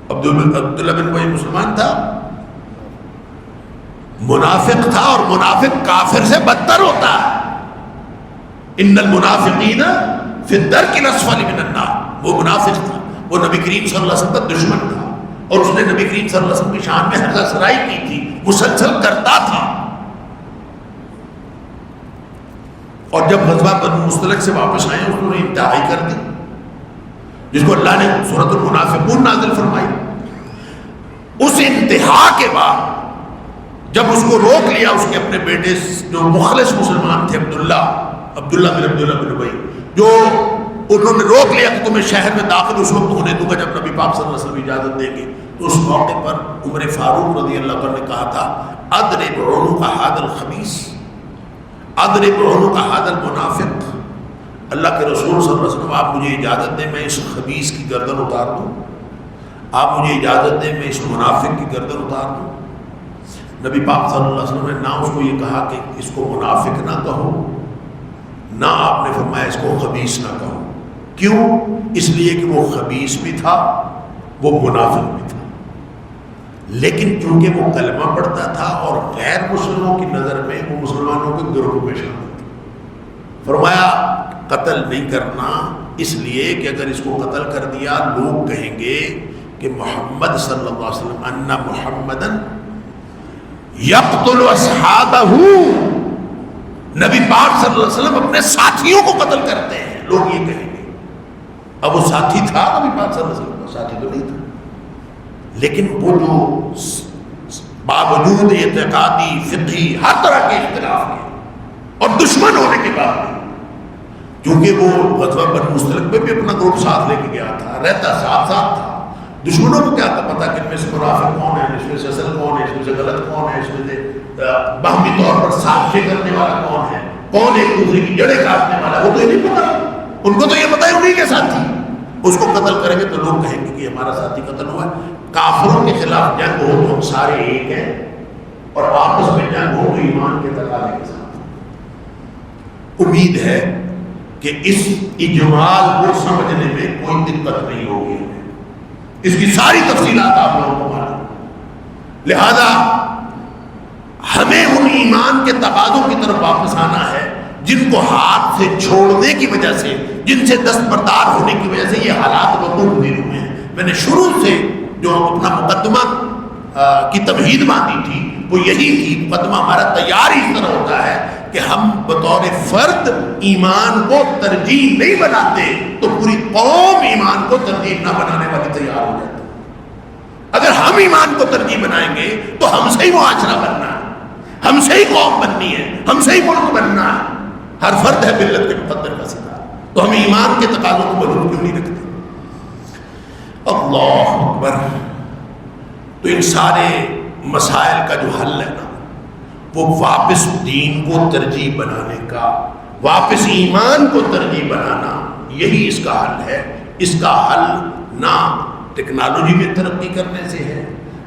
عبداللہ بن ابی مسلمان تھا، منافق تھا، اور منافق کافر سے بدتر ہوتا ہے۔ ان المنافقین فی الدرک الاسفل من النار، وہ منافق تھا، وہ نبی کریم صلی اللہ علیہ وسلم کا دشمن تھا، اور اس نے نبی کریم صلی اللہ علیہ وسلم کی شان میں حلقہ سرائی کی تھی، مسلسل کرتا تھا۔ اور جب غزوہ بنو مصطلق سے واپس آئے اس نے انتہائی کر دی، جس کو اللہ نے سورۃ المنافقون نازل فرمائی۔ اس انتہا کے بعد جب اس کو روک لیا اس کے اپنے بیٹے جو مخلص مسلمان تھے عبداللہ بن ابی، جو انہوں نے روک لیا کہ تمہیں شہر میں داخل اس وقت ہونے دوں گا جب نبی پاک صلی اللہ علیہ وسلم اجازت دیں گے، تو اس موقع پر عمر فاروق رضی اللہ عنہ نے کہا تھا اضرب عنق هذا الخبیث، اضرب عنق هذا المنافق۔ اللہ کے رسول صلی اللہ علیہ وسلم آپ مجھے اجازت دیں میں اس خبیث کی گردن اتار دوں، آپ مجھے اجازت دیں میں اس منافق کی گردن اتار دوں۔ نبی پاک صلی اللہ علیہ وسلم نے نہ اس کو یہ کہا کہ اس کو منافق نہ کہو، نہ آپ نے فرمایا اس کو خبیث نہ کہو۔ کیوں؟ اس لیے کہ وہ خبیث بھی تھا، وہ منافق بھی تھا، لیکن چونکہ وہ کلمہ پڑھتا تھا اور غیر مسلموں کی نظر میں وہ مسلمانوں کے گروہ میں شامل تھا۔ فرمایا قتل نہیں کرنا، اس لیے کہ اگر اس کو قتل کر دیا لوگ کہیں گے کہ محمد صلی اللہ علیہ وسلم ان محمدن یقتل اصحابہ، نبی پاک صلی اللہ علیہ وسلم اپنے ساتھیوں کو قتل کرتے ہیں، لوگ یہ کہیں گے۔ اب وہ ساتھی تھا نبی پاک صلی اللہ علیہ وسلم، ساتھی تو نہیں تھا، لیکن وہ جو باوجود اعتقادی فقہی ہر طرح کے اختلاف کے اور دشمن ہونے کے بعد کیونکہ وہ غزوہ بنو مصطلق میں بھی اپنا گروپ ساتھ لے کے گیا تھا، رہتا ساتھ تھا، دشمنوں کو کیا پتا کہ ان میں سے منافق کون ہے، اس میں سے اصل کون ہے، اس میں سے غلط کون ہے، اس میں سے باہمی طور پر سازشیں کرنے والا کون ہے، کون ایک دوسرے کی جڑیں کاٹنے والا، وہ تو یہ نہیں پتا، ان کو تو یہ پتا ہے انہیں کے ساتھی، اس کو قتل کریں گے تو لوگ کہیں گے کہ ہمارا ساتھی قتل ہوا ہے۔ کافروں کے خلاف جنگ ہو تو ہم سارے ایک ہیں، اور آپس میں جنگ ہو تو ایمان کے تقاضے کے ساتھ۔ امید ہے کہ اس اجمال کو سمجھنے میں کوئی دقت نہیں ہوگی، اس کی ساری تفصیلات آپ لوگوں کو معلوم، لہذا ہمیں ان ایمان کے تقاضوں کی طرف واپس آنا ہے جن کو ہاتھ سے چھوڑنے کی وجہ سے، جن سے دستبردار ہونے کی وجہ سے یہ حالات وقوع پذیر ہوئے ہیں۔ میں نے شروع سے جو اپنا مقدمہ کی تمہید باندھی تھی وہ یہی تھی، مقدمہ ہمارا تیار ہی اس طرح ہوتا ہے کہ ہم بطور فرد ایمان کو ترجیح نہیں بناتے تو پوری قوم ایمان کو ترجیح نہ بنانے والی تیار ہو جاتی۔ اگر ہم ایمان کو ترجیح بنائیں گے تو ہم سے ہی معاشرہ بننا ہے، ہم سے ہی قوم بننی ہے، ہم سے ہی ملک بننا ہے۔ ہر فرد ہے ملت کے مقدر کا ستارہ، تو ہم ایمان کے تقاضوں کو ملوث کیوں نہیں رکھتے؟ اللہ اکبر۔ تو ان سارے مسائل کا جو حل ہے نا وہ واپس دین کو ترجیح بنانے کا، واپس ایمان کو ترجیح بنانا، یہی اس کا حل ہے۔ اس کا حل نہ ٹیکنالوجی میں ترقی کرنے سے ہے،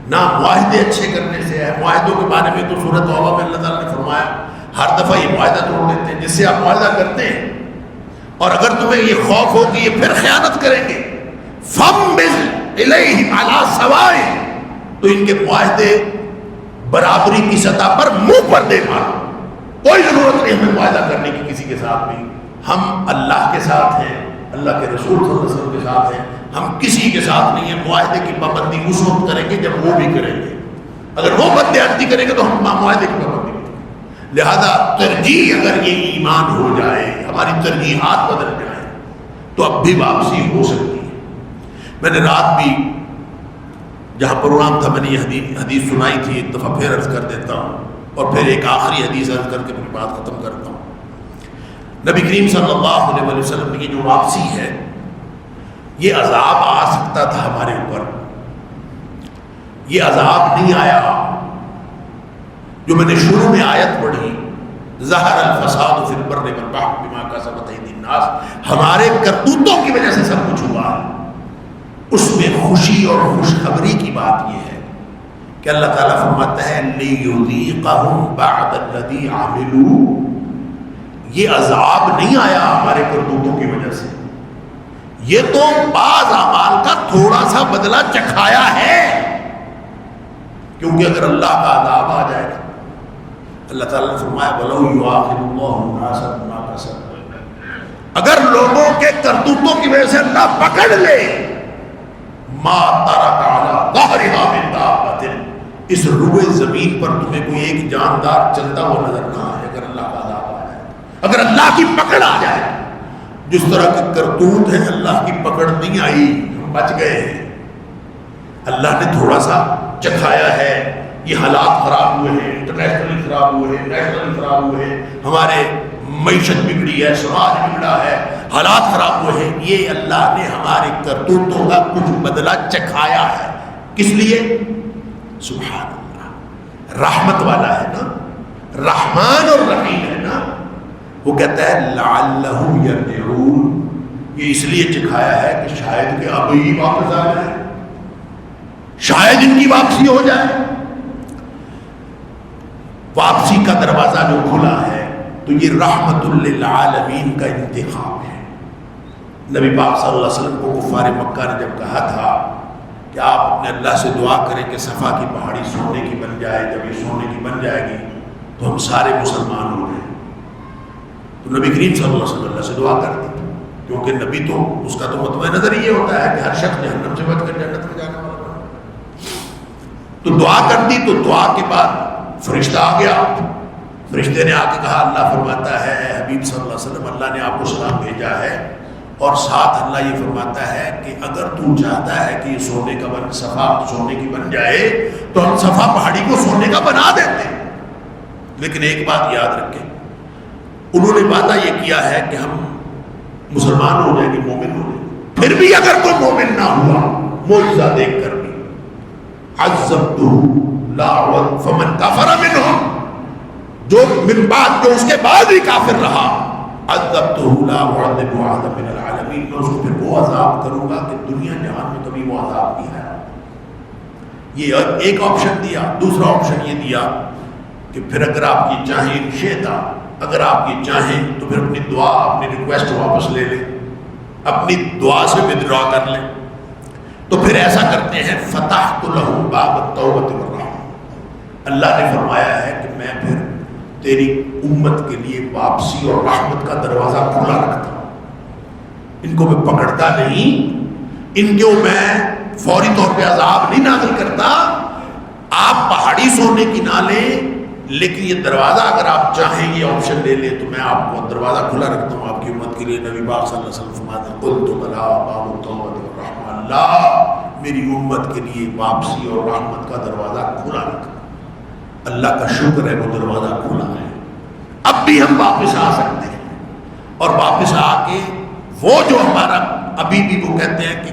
نہ معاہدے اچھے کرنے سے ہے۔ معاہدوں کے بارے میں تو سورۃ توبہ میں اللہ تعالیٰ نے فرمایا ہر دفعہ یہ معاہدہ توڑ دیتے ہیں، جس سے آپ معاہدہ کرتے ہیں اور اگر تمہیں یہ خوف ہو کہ یہ پھر خیانت کریں گے فَمْبِذْ إِلَيْهِمْ عَلَىٰ سَوَاءٍ، تو ان کے معاہدے برابری کی سطح پر منہ پر دے مارو. کوئی ضرورت نہیں ہمیں معاہدہ کرنے کی کسی کے ساتھ بھی. ہم اللہ کے ساتھ ہیں, اللہ کے رسول صلی اللہ علیہ وسلم کے ساتھ ہیں, ہم کسی کے ساتھ نہیں ہیں. معاہدے کی پابندی اس وقت کریں گے جب وہ بھی کریں گے. اگر وہ بدعہدی کریں گے تو ہم معاہدے کی پابندی کریں گے. لہذا ترجیح اگر یہ ایمان ہو جائے, ہماری ترجیحات بدل جائیں, تو اب بھی واپسی ہو سکتی ہے. میں نے رات بھی جہاں پروگرام تھا میں نے یہ حدیث سنائی تھی, ایک دفعہ پھر عرض کر دیتا ہوں اور پھر ایک آخری حدیث عرض کر کے اپنی بات ختم کرتا ہوں. نبی کریم صلی اللہ علیہ وسلم کی جو واپسی ہے, یہ عذاب آ سکتا تھا ہمارے اوپر, یہ عذاب نہیں آیا. جو میں نے شروع میں آیت پڑھی, ظہر الفساد فی البر والبحر بما کسبت ایدی الناس, ہمارے کرتوتوں کی وجہ سے سب کچھ ہوا. اس میں خوشی اور خوشخبری کی بات یہ ہے کہ اللہ تعالیٰ فرماتا ہے لِيُذِيقَهُمْ بَعْدَ الَّذِي عَمِلُوا, یہ عذاب نہیں آیا ہمارے کرتوتوں کی وجہ سے, یہ تو بعض اعمال کا تھوڑا سا بدلہ چکھایا ہے. کیونکہ اگر اللہ کا عذاب آ جائے گا, اللہ تعالیٰ نے فرمایا وَلَوْ يُؤَاخِذُ اللَّهُ النَّاسَ بِمَا كَسَبُوا, اگر لوگوں کے کرتوتوں کی وجہ سے اللہ پکڑ لے, مَا تَرَكَ عَلَىٰ ظَهْرِهَا مِن دَابَّةٍ, اس روئے زمین پر تمہیں کوئی ایک جاندار چلتا ہوا نظر نہ آئے. اگر اللہ کا عذاب آ جائے, اگر اللہ کی پکڑ آ جائے, جس طرح کے کرتوت ہیں اللہ کی پکڑ نہیں آئی, ہم بچ گئے ہیں. اللہ نے تھوڑا سا چکھایا ہے. یہ حالات خراب ہوئے ہیں, انٹرنیشنلی خراب ہوئے ہیں, نیشنلی خراب ہوئے ہیں, ہمارے معیشت بگڑی ہے, سماج بگڑا ہے, حالات خراب ہوئے ہیں. یہ اللہ نے ہمارے کرتوتوں کا کچھ بدلہ چکھایا ہے. کس لیے؟ سبحان اللہ, رحمت والا ہے نا, رحمان اور رحیم ہے نا. وہ کہتا ہے لعلہم یرجعون, یہ اس لیے چکھایا ہے کہ شاید کہ اب ہی واپس آ جائے, شاید ان کی واپسی ہو جائے. واپسی کا دروازہ جو کھلا ہے تو یہ رحمت للعالمین کا انتخاب ہے. نبی پاک صلی اللہ علیہ وسلم کو کفار مکہ نے جب کہا تھا کہ آپ اپنے اللہ سے دعا کریں کہ صفا کی پہاڑی سونے کی بن جائے, جب یہ سونے کی بن جائے گی تو ہم سارے مسلمان ہو گئے, تو نبی کریم صلی اللہ علیہ وسلم اللہ سے دعا کر دی, کیونکہ نبی تو اس کا تو مطمئن نظر یہ ہوتا ہے کہ ہر شخص جہنم سے بچ کر جنت میں جانے والا. تو دعا کر دی, تو دعا کے بعد فرشتہ آ گیا. فرشتے نے آ کے کہا, اللہ فرماتا ہے اے حبیب صلی اللہ علیہ وسلم, اللہ نے آپ کو سلام بھیجا ہے, اور ساتھ اللہ یہ فرماتا ہے کہ اگر تو چاہتا ہے کہ یہ سونے کا بن صفا سونے کی بن جائے تو ہم صفا پہاڑی کو سونے کا بنا دیتے. لیکن ایک بات یاد رکھیں, انہوں نے وعدہ یہ کیا ہے کہ ہم مسلمان ہو جائیں گے, مومن ہو جائیں گے. پھر بھی اگر کوئی مومن نہ ہوا معجزہ دیکھ کر بھی, عذبتہ لا فمن کفر منہم, جو من بعد جو اس کے بعد ہی کافر رہا, عذبتہ لا اعذب احدا من العالمین, میں اس کو پھر وہ عذاب کروں گا کہ دنیا جہان میں کبھی وہ عذاب نہیں ہے. یہ ایک آپشن دیا. دوسرا آپشن یہ دیا کہ پھر اگر آپ یہ چاہیں شیطا, اگر آپ یہ چاہیں تو پھر اپنی دعا اپنی ریکویسٹ واپس لے لیں, اپنی دعا سے ودرا کر لیں. تو پھر ایسا کرتے ہیں فتحت لہم باب التوبۃ والرحمۃ, اللہ نے فرمایا ہے کہ میں پھر تیری امت کے لیے واپسی اور رحمت کا دروازہ کھلا رکھتا ہوں. ان کو میں پکڑتا نہیں, ان کو میں فوری طور پہ عذاب نہیں نازل کرتا. آپ پہاڑی سونے کی نہ لیں, لیکن یہ دروازہ اگر آپ چاہیں یہ آپشن لے لیں تو میں آپ کو دروازہ کھلا رکھتا ہوں آپ کی امت کے لیے. نبی پاک صلی اللہ علیہ وسلم فرماتے ہیں قلت بلا باب التوبۃ والرحمۃ, اللہ میری امت کے لیے واپسی اور رحمت کا دروازہ کھلا رکھا. اللہ کا شکر ہے وہ دروازہ کھلا ہے. اب بھی ہم واپس آ سکتے ہیں, اور واپس آ کے وہ جو ہمارا ابھی بھی وہ کہتے ہیں کہ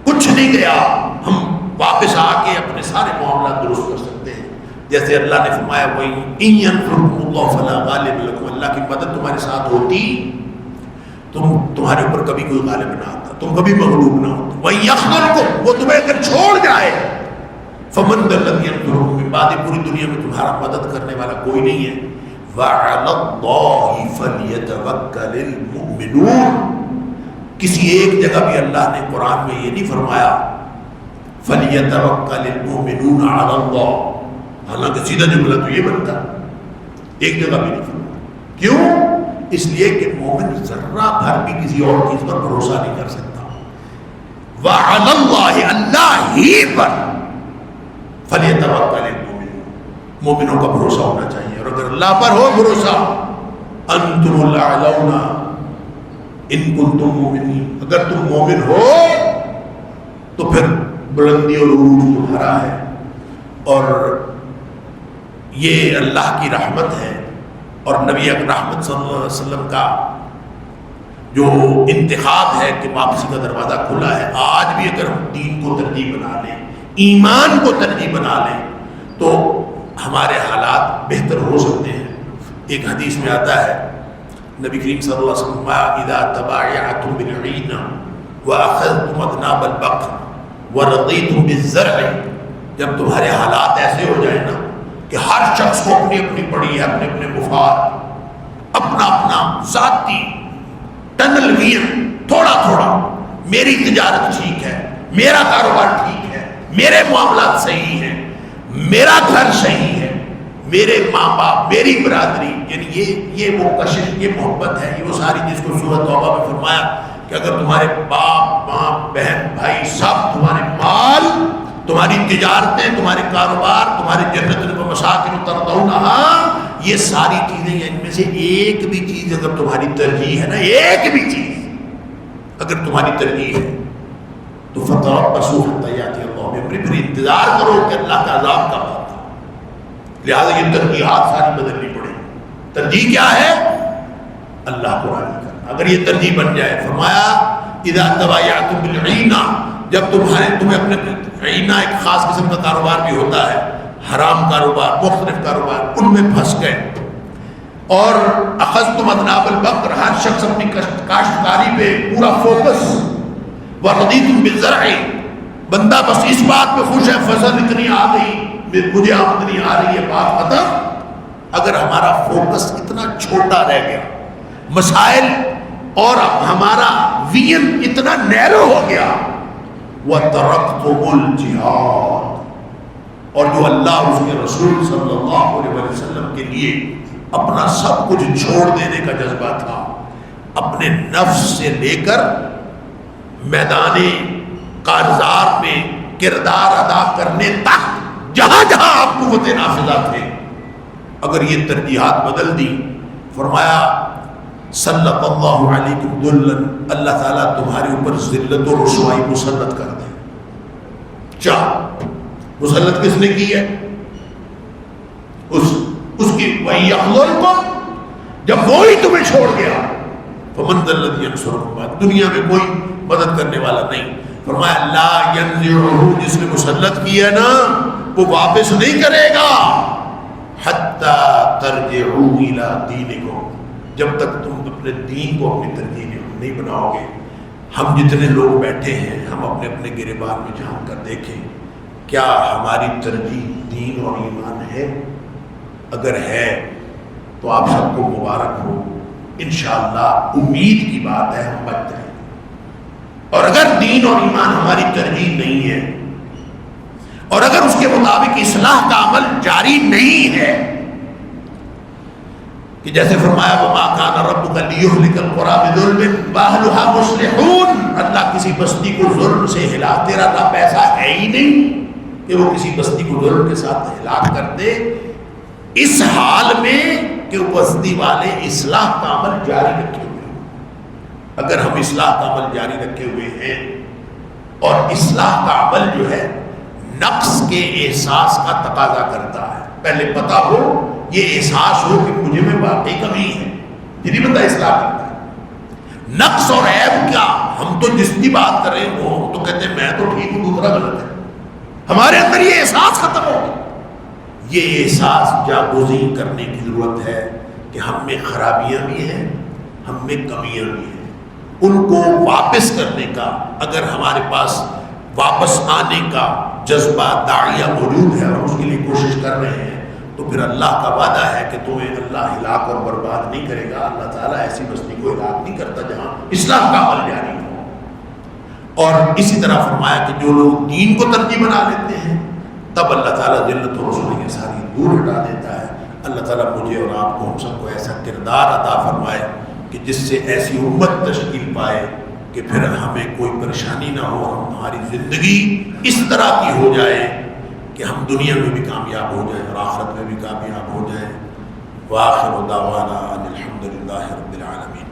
کچھ نہیں گیا, ہم واپس آ کے اپنے سارے معاملات درست کر سکتے ہیں. جیسے اللہ نے فرمایا وَإِن يَنْصُرْكُمُ اللَّهُ فَلَا غَالِبَ لَكُمْ, اللہ کی مدد تمہارے ساتھ ہوتی تمہارے اوپر کبھی کوئی غالب نہ آتا, تم کبھی مغلوب نہ ہوتے. وَإِن يَخْذُلْكُمْ, وہ تمہیں اگر چھوڑ جائے, فَمَن ذَا الَّذِي يَنْصُرُكُم مِّن بَعْدِهِ, پوری دنیا میں تمہارا مدد کرنے والا کوئی نہیں ہے. وَعَلَى اللَّهِ فَلْيَتَوَكَّلِ الْمُؤْمِنُونَ, کسی ایک جگہ بھی اللہ نے قرآن میں یہ نہیں فرمایا فَلْيَتَوَكَّلِ الْمُؤْمِنُونَ عَلَى اللَّهِ, حالانکہ سیدھا جملہ تو یہ بنتا، ایک جگہ بھی نہیں فرمایا. کیوں؟ اس لیے کہ مومن ذرہ بھر بھی کسی اور چیز پر بھروسہ نہیں کر سکتا. وَعَلَى اللَّهِ، اللہ ہی پر فَلْيَتَوَكَّلِ الْمُؤْمِنُونَ، مومنوں کا بھروسہ ہونا چاہیے. اور اگر اللہ پر ہو بھروسہ، انتم الاعلون ان کنتم مومنین، اگر تم مومن ہو تو پھر بلندی اور عروج تمہارا ہے. اور یہ اللہ کی رحمت ہے اور نبی رحمت صلی اللہ علیہ وسلم کا جو انتخاب ہے کہ واپسی کا دروازہ کھلا ہے. آج بھی اگر ہم دین کو ترجیح بنا لیں، ایمان کو ترجیح بنا لیں، تو ہمارے حالات بہتر ہو سکتے ہیں. ایک حدیث میں آتا ہے نبی کریم صلی اللہ علیہ وسلم اذا تبايعتم بالعين واخذتم اذناب البقر ورضيتم بالزرع، جب تمہارے حالات ایسے ہو جائیں نا کہ ہر شخص کو اپنی اپنی پڑی ہے، اپنے اپنے مفاد، اپنا اپنا ذاتی ٹنل ویژن، تھوڑا تھوڑا میری تجارت ٹھیک ہے، میرا کاروبار ٹھیک ہے، میرے معاملات صحیح ہیں، میرا گھر صحیح ہے، میرے ماں باپ، میری برادری، یعنی یہ وہ کشش، یہ محبت ہے، یہ وہ ساری جس کو سورۃ توبہ میں فرمایا کہ اگر تمہارے باپ، ماں، بہن، بھائی سب، تمہارے مال، تمہاری تجارتیں، تمہارے کاروبار، تمہاری جنت و مساکن ترضونہا، یہ ساری چیزیں، ان میں سے ایک بھی چیز اگر تمہاری ترجیح ہے نا، ایک بھی چیز اگر تمہاری ترجیح ہے تو فتربصوا حتی یأتی اللہ بأمرہ، پھر انتظار کرو کہ اللہ کا عذاب کب آتا. لہذا یہ ترجیحات ساری بدلنی پڑے. ترجیح کیا ہے؟ اللہ کو راضی کرنا. اگر یہ ترجیح بن جائے، فرمایا اذا تبايعتم بالعینہ، جب تمہیں اپنے عینہ، ایک خاص قسم کا کاروبار بھی ہوتا ہے، حرام کاروبار، مختلف کاروبار، ان میں پھنس گئے، اور اخذتم اذناب البقر، ہر شخص اپنی کاشتکاری پہ پورا فوکس، ورضیتم بالزرع، بندہ بس اس بات پہ خوش ہے فصل اتنی آ گئی، مجھے آمدنی آ رہی ہے، بات ختم. اگر ہمارا فوکس اتنا چھوٹا رہ گیا، مسائل اور ہمارا ویژن اتنا نیرو ہو گیا، وَتَرَكْتُمُ الْجِهَادَ، اور جو اللہ اور اس کے رسول صلی اللہ علیہ وسلم کے لیے اپنا سب کچھ چھوڑ دینے کا جذبہ تھا، اپنے نفس سے لے کر میدان کارزار میں کردار ادا کرنے تک، جہاں جہاں آپ قوت نافذہ تھے، اگر یہ ترجیحات بدل دی، فرمایا سلط اللہ علیکم ذلا، اللہ تعالیٰ تمہارے اوپر ذلت و رسوائی مسلط کر دے. مسلط کس نے کی ہے؟ اس کی وہی یخذلکم، جب وہی تمہیں چھوڑ گیا، فمن ذا الذی ینصرکم بعد، دنیا میں کوئی مدد کرنے والا نہیں. فرمایا لا ینزعہ، جس نے مسلط کیا نا وہ واپس نہیں کرے گا، حتی ترجعوا الی دینکم، جب تک تم اپنے دین کو اپنی ترجیح نہیں بناؤ گے. ہم جتنے لوگ بیٹھے ہیں، ہم اپنے اپنے گریبان میں جھانک کر دیکھیں، کیا ہماری ترجیح دین اور ایمان ہے؟ اگر ہے تو آپ سب کو مبارک ہو، انشاءاللہ امید کی بات ہے ہم بچ جائیں. اور اگر دین اور ایمان ہماری ترجیح نہیں ہے، اور اگر اس کے مطابق اصلاح کا عمل جاری نہیں ہے، کہ جیسے فرمایا وَمَا كَانَ رَبُّكَ لِيُهْلِكَ الْقُرَىٰ بِظُلْمٍ وَأَهْلُهَا مُصْلِحُونَ، اللہ کسی بستی کو ظلم سے ہلاک، تیرا رب ایسا ہے ہی نہیں کہ وہ کسی بستی کو ظلم کے ساتھ ہلاک کر دے، اس حال میں کہ وہ بستی والے اصلاح کا عمل جاری رکھے ہوئے ہیں. اگر ہم اصلاح کا عمل جاری رکھے ہوئے ہیں، اور اصلاح کا عمل جو ہے نقص کے احساس کا تقاضا کرتا ہے، پہلے پتہ ہو، یہ احساس ہو کہ مجھے میں واقعی کمی ہے، یہ نہیں بندہ اصلاح کرتا ہے. نقص اور عیب کیا، ہم تو جس کی بات کر رہے ہیں وہ ہم تو کہتے ہیں میں تو ٹھیک ہوں، دوسرا غلط ہے. ہمارے اندر یہ احساس ختم ہو گیا. یہ احساس جاگزین کرنے کی ضرورت ہے کہ ہم میں خرابیاں بھی ہیں، ہم میں کمیاں بھی ہیں. ان کو واپس کرنے کا، اگر ہمارے پاس واپس آنے کا جذبہ داعیہ موجود ہے اور اس کے لیے کوشش کر رہے ہیں، تو پھر اللہ کا وعدہ ہے کہ تمہیں اللہ ہلاک اور برباد نہیں کرے گا. اللہ تعالیٰ ایسی بستی کو ہلاک نہیں کرتا جہاں اسلام کا عمل جاری ہو. اور اسی طرح فرمایا کہ جو لوگ دین کو ترجیح بنا لیتے ہیں، تب اللہ تعالیٰ ذلت و رسوائی ساری دور ہٹا دیتا ہے۔ اللہ تعالیٰ مجھے اور آپ کو، ہم سب کو ایسا کردار عطا فرمائے کہ جس سے ایسی امت تشکیل پائے کہ پھر ہمیں کوئی پریشانی نہ ہو، ہماری زندگی اس طرح کی ہو جائے کہ ہم دنیا میں بھی کامیاب ہو جائیں اور آخرت میں بھی کامیاب ہو جائیں۔ وآخر دعوانا ان الحمد للہ رب العالمین۔